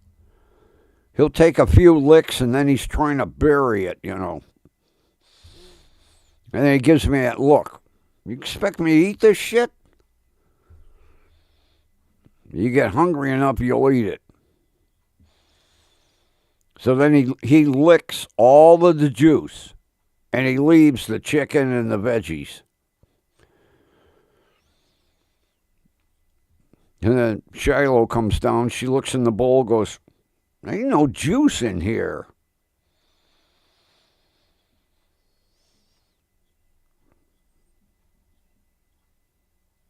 He'll take a few licks and then he's trying to bury it, And then he gives me that look. You expect me to eat this shit? You get hungry enough, you'll eat it. So then he licks all of the juice, and he leaves the chicken and the veggies. And then Shiloh comes down. She looks in the bowl, goes, "There ain't no juice in here."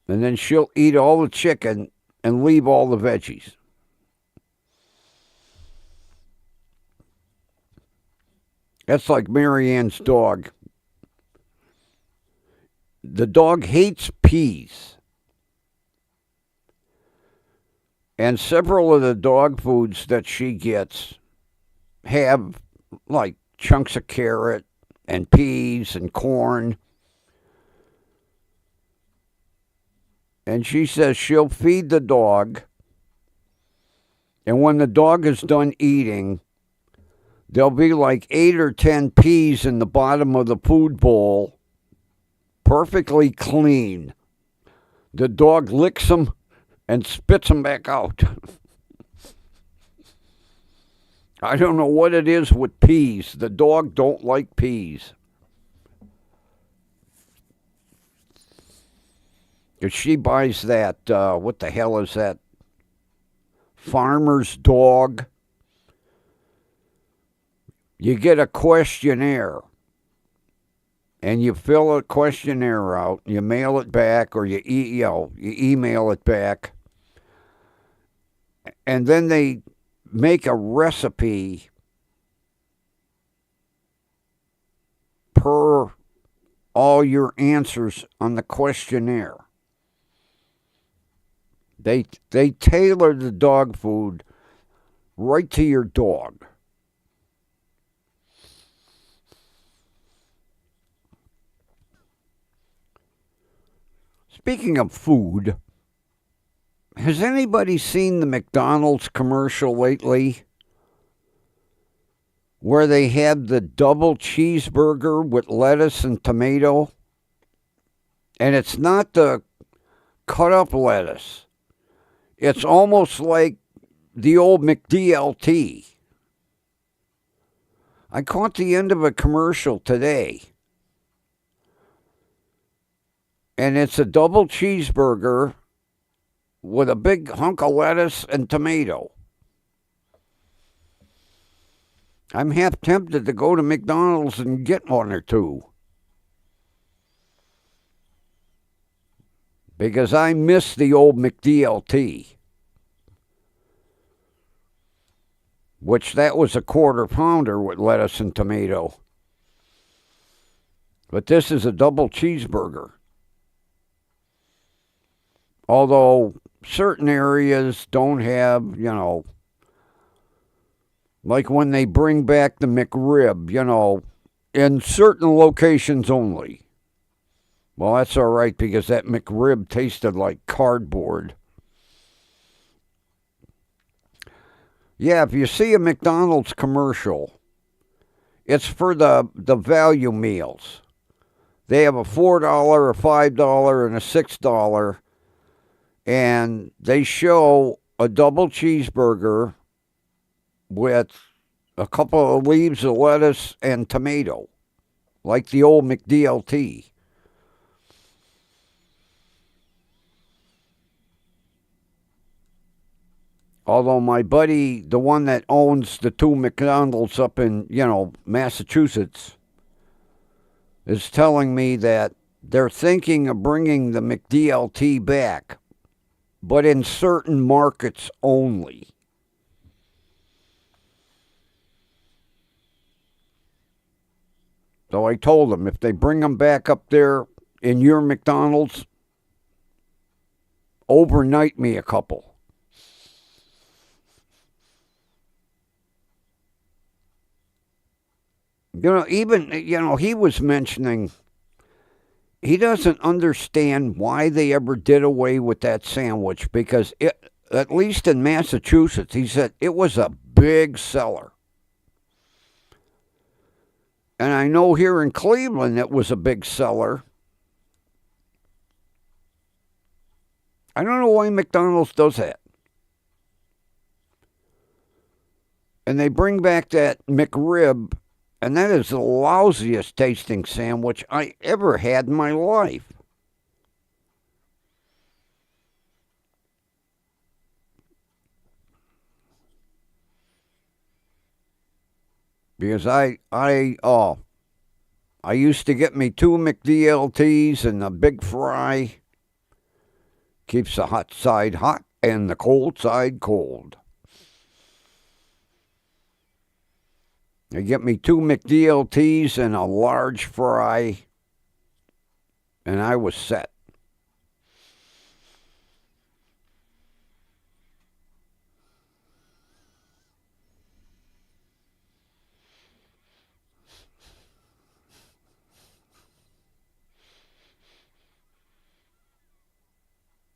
And then she'll eat all the chicken and leave all the veggies. That's like Marianne's dog. The dog hates peas. And several of the dog foods that she gets have like chunks of carrot and peas and corn. And she says she'll feed the dog. And when the dog is done eating, there'll be like 8 or 10 peas in the bottom of the food bowl, perfectly clean. The dog licks them and spits them back out. I don't know what it is with peas. The dog don't like peas. If she buys that, what the hell is that? Farmer's dog. You get a questionnaire. And you fill a questionnaire out. You mail it back, or you email it back. And then they make a recipe per all your answers on the questionnaire. They tailor the dog food right to your dog. Speaking of food, has anybody seen the McDonald's commercial lately where they had the double cheeseburger with lettuce and tomato? And it's not the cut up lettuce. It's almost like the old McDLT. I caught the end of a commercial today. And it's a double cheeseburger with a big hunk of lettuce and tomato. I'm half tempted to go to McDonald's and get one or two. Because I miss the old McDLT. Which that was a quarter pounder with lettuce and tomato. But this is a double cheeseburger. Although certain areas don't have, like when they bring back the McRib, in certain locations only. Well, that's all right because that McRib tasted like cardboard. Yeah, if you see a McDonald's commercial, it's for the value meals. They have a $4, a $5, and a $6. And they show a double cheeseburger with a couple of leaves of lettuce and tomato, like the old McDLT. Although my buddy, the one that owns the two McDonald's up in, Massachusetts, is telling me that they're thinking of bringing the McDLT back, but in certain markets only. So I told them if they bring them back up there in your McDonald's, overnight me a couple. Even, he was mentioning he doesn't understand why they ever did away with that sandwich because at least in Massachusetts, he said it was a big seller. And I know here in Cleveland it was a big seller. I don't know why McDonald's does that. And they bring back that McRib, and that is the lousiest tasting sandwich I ever had in my life. Because I used to get me 2 McDLTs and a big fry. Keeps the hot side hot and the cold side cold. I get me 2 McDLTs and a large fry, and I was set.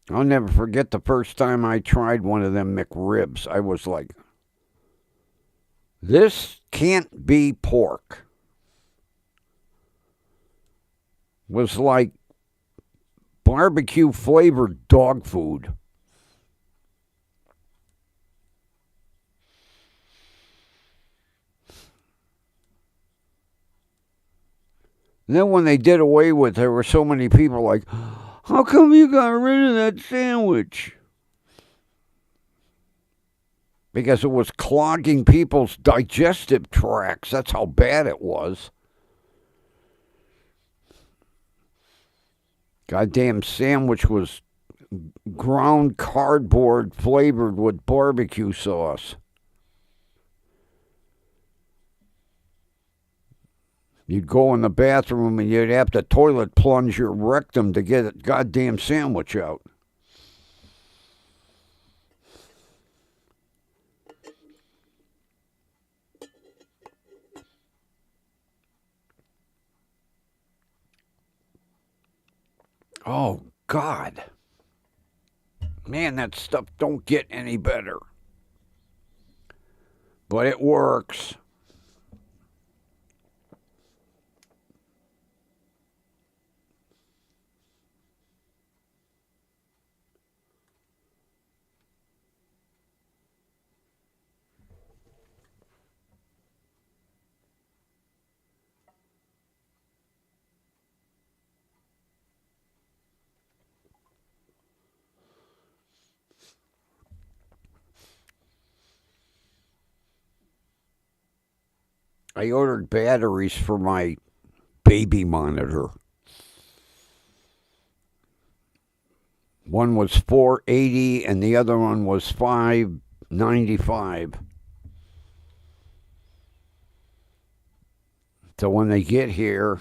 I'll never forget the first time I tried one of them McRibs. I was like, this can't be pork. It was like barbecue flavored dog food. And then when they did away with it, there were so many people like, how come you got rid of that sandwich? Because it was clogging people's digestive tracts. That's how bad it was. Goddamn sandwich was ground cardboard flavored with barbecue sauce. You'd go in the bathroom and you'd have to toilet plunge your rectum to get a goddamn sandwich out. Oh, God. Man, that stuff don't get any better. But it works. I ordered batteries for my baby monitor. One was $480 and the other one was $595. So when they get here,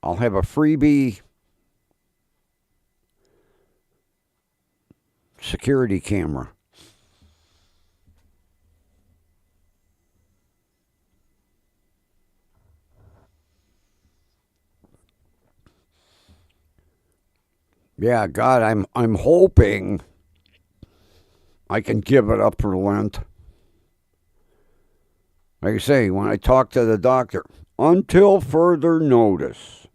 I'll have a freebie security camera. Yeah, God, I'm hoping I can give it up for Lent. Like I say, when I talk to the doctor, until further notice.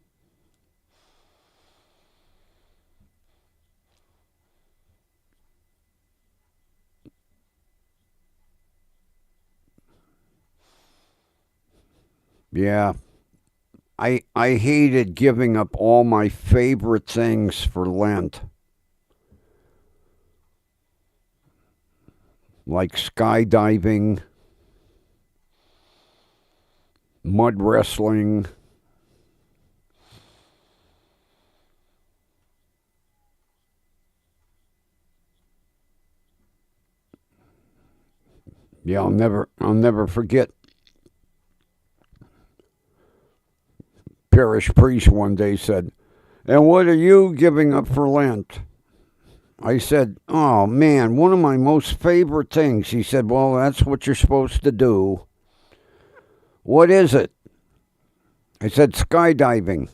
Yeah. I hated giving up all my favorite things for Lent, like skydiving, mud wrestling. Yeah, I'll never forget. Parish priest one day said, "And what are you giving up for Lent?" I said, "Oh man, one of my most favorite things." He said, "Well, that's what you're supposed to do." "What is it?" I said, "Skydiving."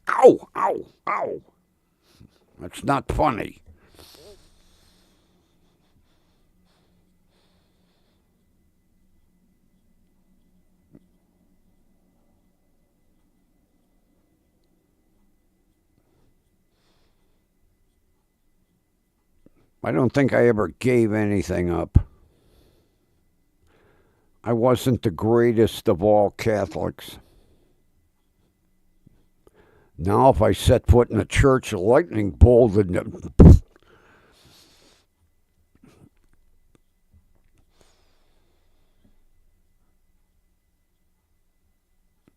Ow, ow, ow. That's not funny. I don't think I ever gave anything up. I wasn't the greatest of all Catholics. Now, if I set foot in a church, a lightning bolt would.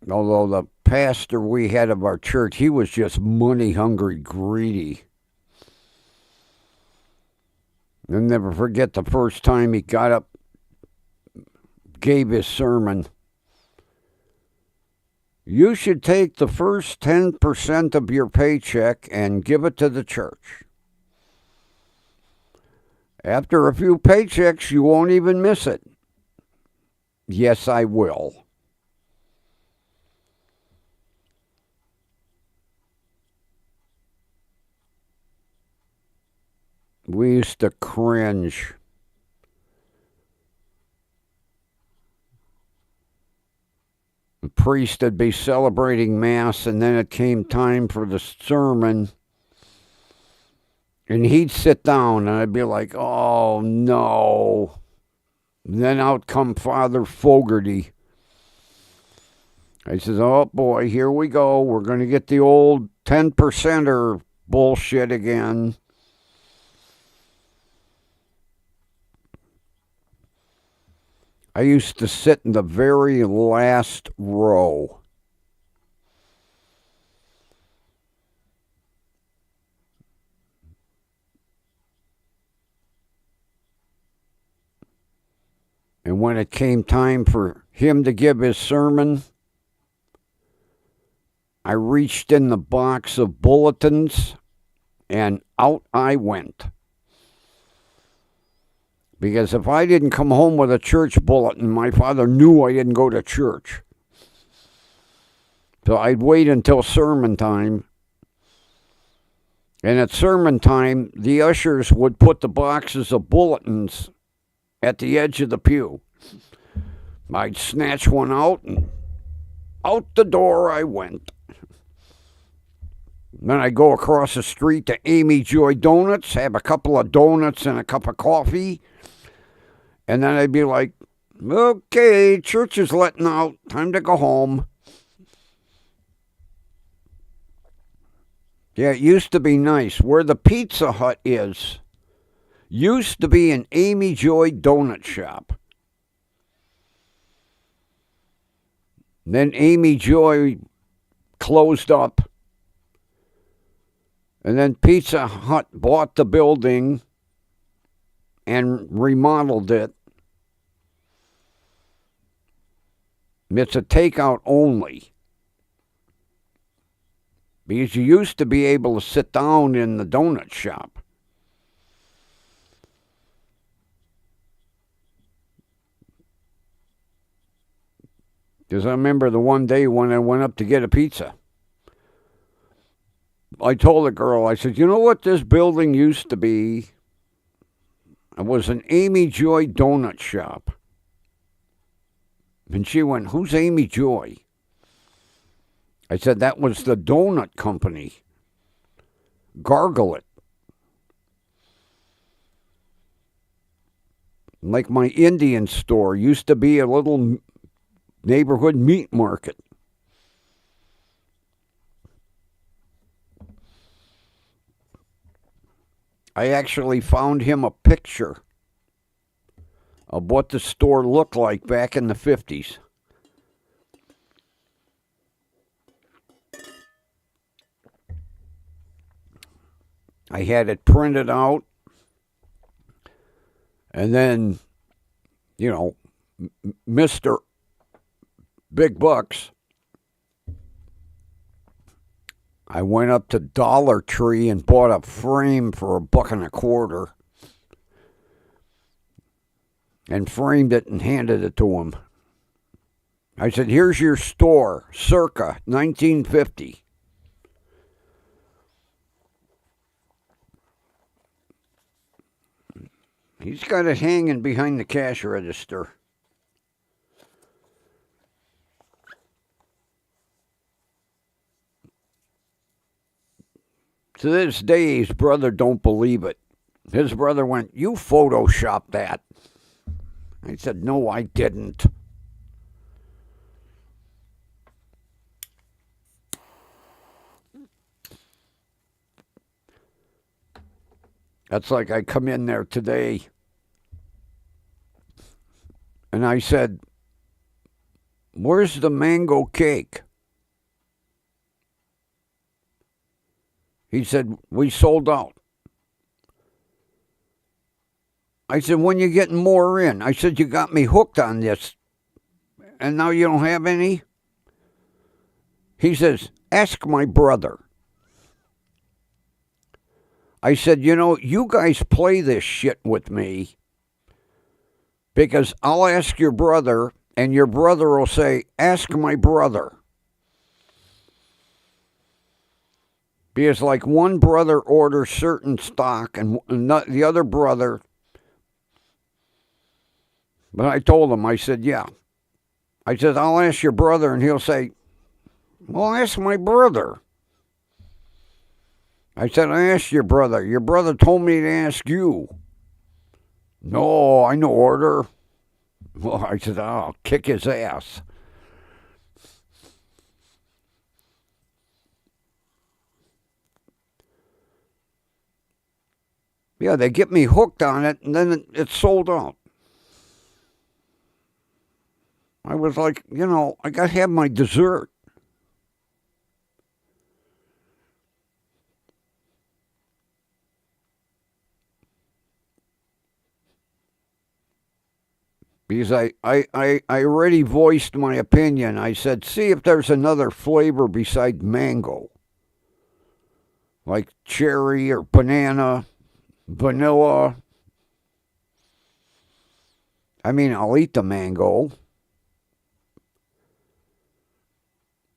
Although the pastor we had of our church, he was just money hungry, greedy. I'll never forget the first time he got up, gave his sermon. "You should take the first 10% of your paycheck and give it to the church. After a few paychecks, you won't even miss it." "Yes, I will." We used to cringe. The priest would be celebrating Mass, and then it came time for the sermon. And he'd sit down, and I'd be like, "Oh, no." And then out come Father Fogarty. I says, "Oh, boy, here we go. We're going to get the old 10%er bullshit again." I used to sit in the very last row. And when it came time for him to give his sermon, I reached in the box of bulletins and out I went. Because if I didn't come home with a church bulletin, my father knew I didn't go to church. So I'd wait until sermon time. And at sermon time, the ushers would put the boxes of bulletins at the edge of the pew. I'd snatch one out, and out the door I went. Then I'd go across the street to Amy Joy Donuts, have a couple of donuts and a cup of coffee. And then I'd be like, "Okay, church is letting out. Time to go home." Yeah, it used to be nice. Where the Pizza Hut is, used to be an Amy Joy donut shop. Then Amy Joy closed up. And then Pizza Hut bought the building and remodeled it. It's a takeout only. Because you used to be able to sit down in the donut shop. Because I remember the one day when I went up to get a pizza, I told the girl, I said, "You know what this building used to be? It was an Amy Joy donut shop." And she went, "Who's Amy Joy?" I said, "That was the donut company. Gargle it." Like my Indian store used to be a little neighborhood meat market. I actually found him a picture of what the store looked like back in the 50s. I had it printed out, and then, Mr. Big Bucks, I went up to Dollar Tree and bought a frame for $1.25 and framed it and handed it to him. I said, here's your store, circa 1950. He's got it hanging behind the cash register. To this day, his brother don't believe it. His brother went, you photoshopped that. I said, no, I didn't. That's like I come in there today and I said, where's the mango cake? He said, we sold out. I said, when you getting more in? I said, you got me hooked on this, and now you don't have any? He says, ask my brother. I said, you guys play this shit with me because I'll ask your brother, and your brother will say, ask my brother. Because like one brother orders certain stock and the other brother, but I told him, I said, yeah. I said, I'll ask your brother, and he'll say, well, ask my brother. I said, I asked your brother. Your brother told me to ask you. No, I no order. Well, I said, I'll kick his ass. Yeah, they get me hooked on it, and then it's sold out. I was like, I got to have my dessert. Because I already voiced my opinion. I said, see if there's another flavor besides mango. Like cherry or banana, vanilla. I mean, I'll eat the mango.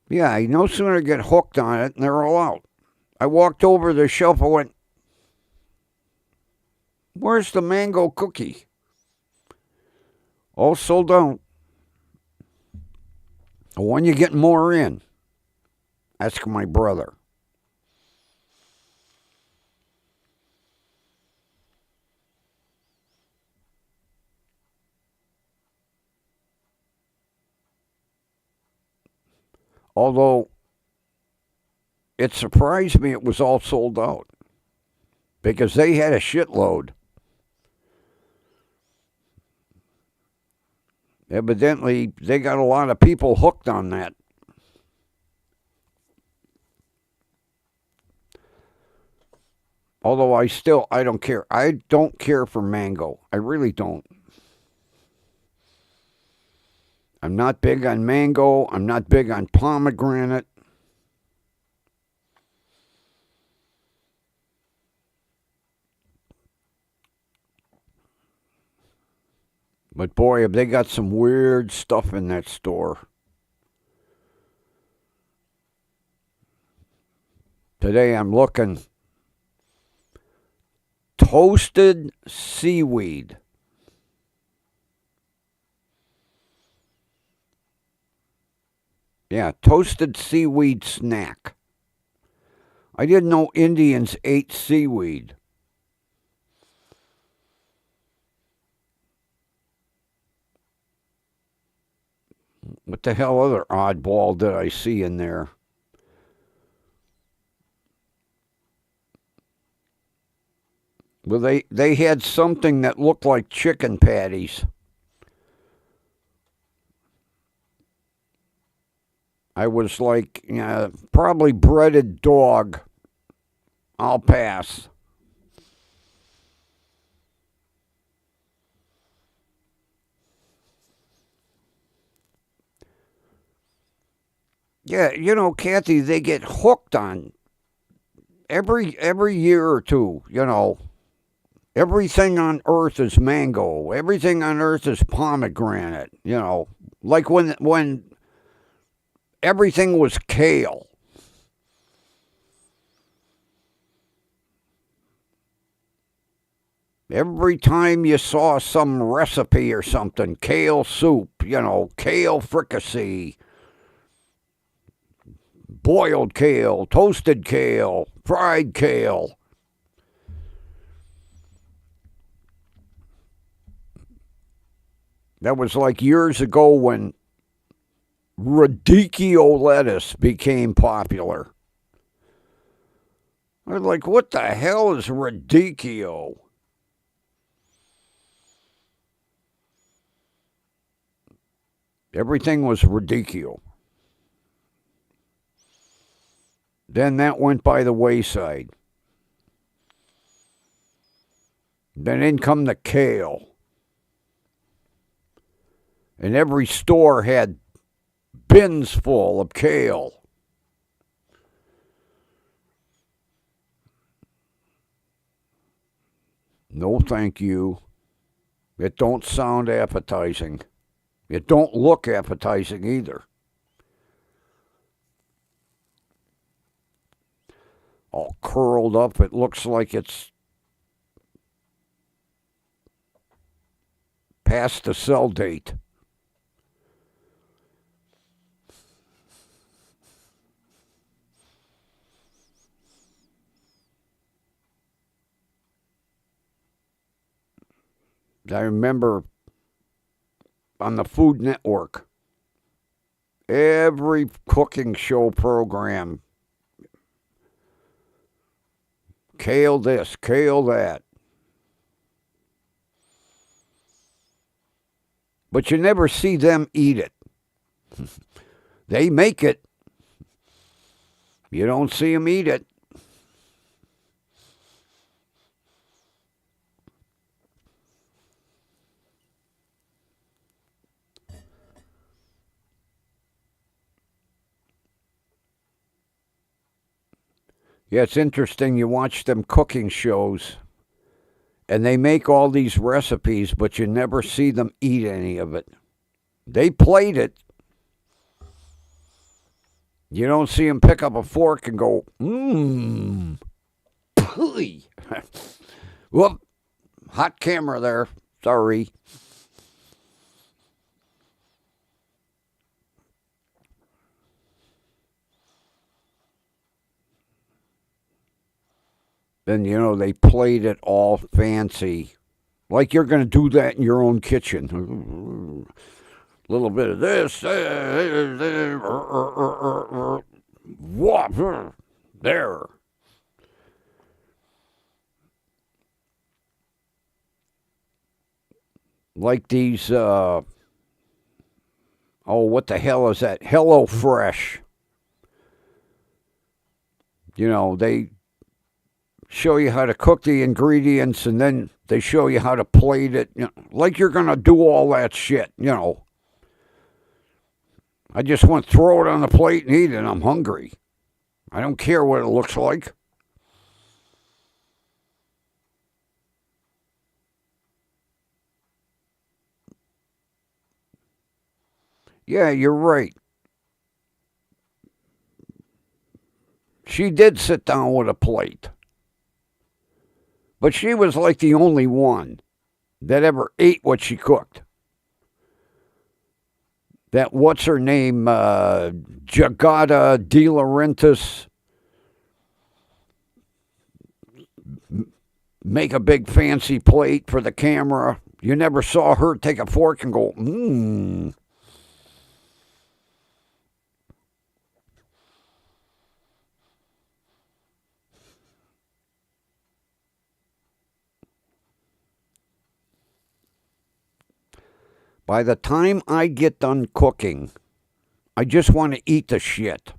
Yeah, I no sooner get hooked on it and they're all out. I walked over the shelf and went, where's the mango cookie? All sold out. When you get more in? Ask my brother. Although it surprised me it was all sold out because they had a shitload. Evidently, they got a lot of people hooked on that. Although I don't care. I don't care for mango. I really don't. I'm not big on mango. I'm not big on pomegranate. But boy, have they got some weird stuff in that store. Today I'm looking. Toasted seaweed. Yeah, toasted seaweed snack. I didn't know Indians ate seaweed. What the hell other oddball did I see in there? Well, they had something that looked like chicken patties. I was like, probably breaded dog. I'll pass. Yeah, Kathy, they get hooked on every year or two. Everything on earth is mango. Everything on earth is pomegranate. Like when everything was kale. Every time you saw some recipe or something, kale soup, kale fricassee, boiled kale, toasted kale, fried kale. That was like years ago when radicchio lettuce became popular. I was like, what the hell is radicchio? Everything was radicchio. Then that went by the wayside. Then in come the kale. And every store had bins full of kale. No, thank you. It don't sound appetizing. It don't look appetizing either. All curled up, it looks like it's past the sell date. I remember on the Food Network, every cooking show program, kale this, kale that. But you never see them eat it. They make it. You don't see them eat it. Yeah, it's interesting. You watch them cooking shows, and they make all these recipes, but you never see them eat any of it. They plate it. You don't see them pick up a fork and go, mmm. Whoop. Hot camera there. Sorry. Then, they plate it all fancy. Like you're going to do that in your own kitchen. A little bit of this. Whoop. There. Like these, what the hell is that? Hello Fresh. They show you how to cook the ingredients, and then they show you how to plate it. Like you're going to do all that shit, I just want to throw it on the plate and eat it. I'm hungry. I don't care what it looks like. Yeah, you're right. She did sit down with a plate. But she was like the only one that ever ate what she cooked. That what's her name, Jagada De Laurentiis, make a big fancy plate for the camera. You never saw her take a fork and go, mmm. By the time I get done cooking, I just want to eat the shit.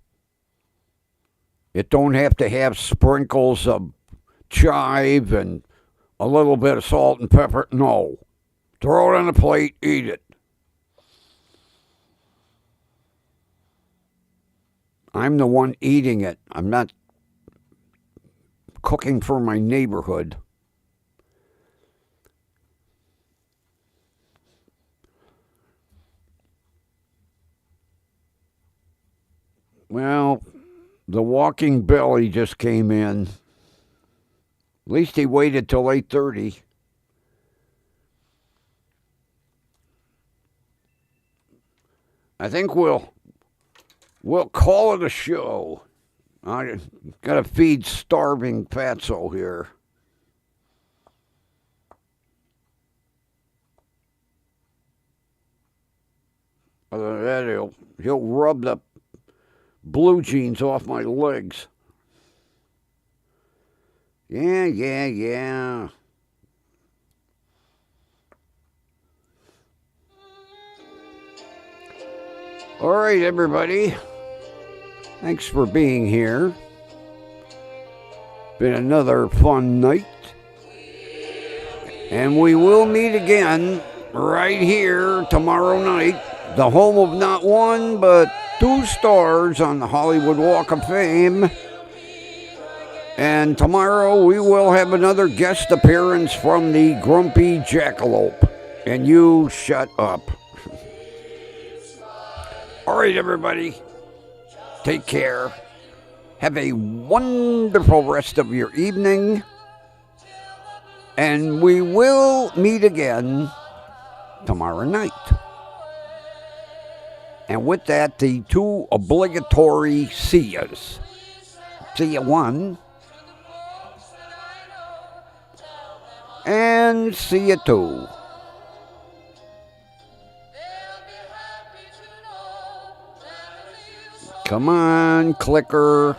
It don't have to have sprinkles of chive and a little bit of salt and pepper. No. Throw it on a plate, eat it. I'm the one eating it. I'm not cooking for my neighborhood. Well, the walking belly just came in. At least he waited till 8:30. I think we'll call it a show. I gotta feed starving Fatso here. Other than that, he'll rub the blue jeans off my legs. Yeah. All right, everybody. Thanks for being here. Been another fun night. And we will meet again right here tomorrow night. The home of not one, but 2 stars on the Hollywood Walk of Fame. And tomorrow we will have another guest appearance from the Grumpy Jackalope. And you shut up. All right, everybody. Take care. Have a wonderful rest of your evening. And we will meet again tomorrow night. And with that, the 2 obligatory see yas. See ya 1. And see ya 2. Come on, clicker.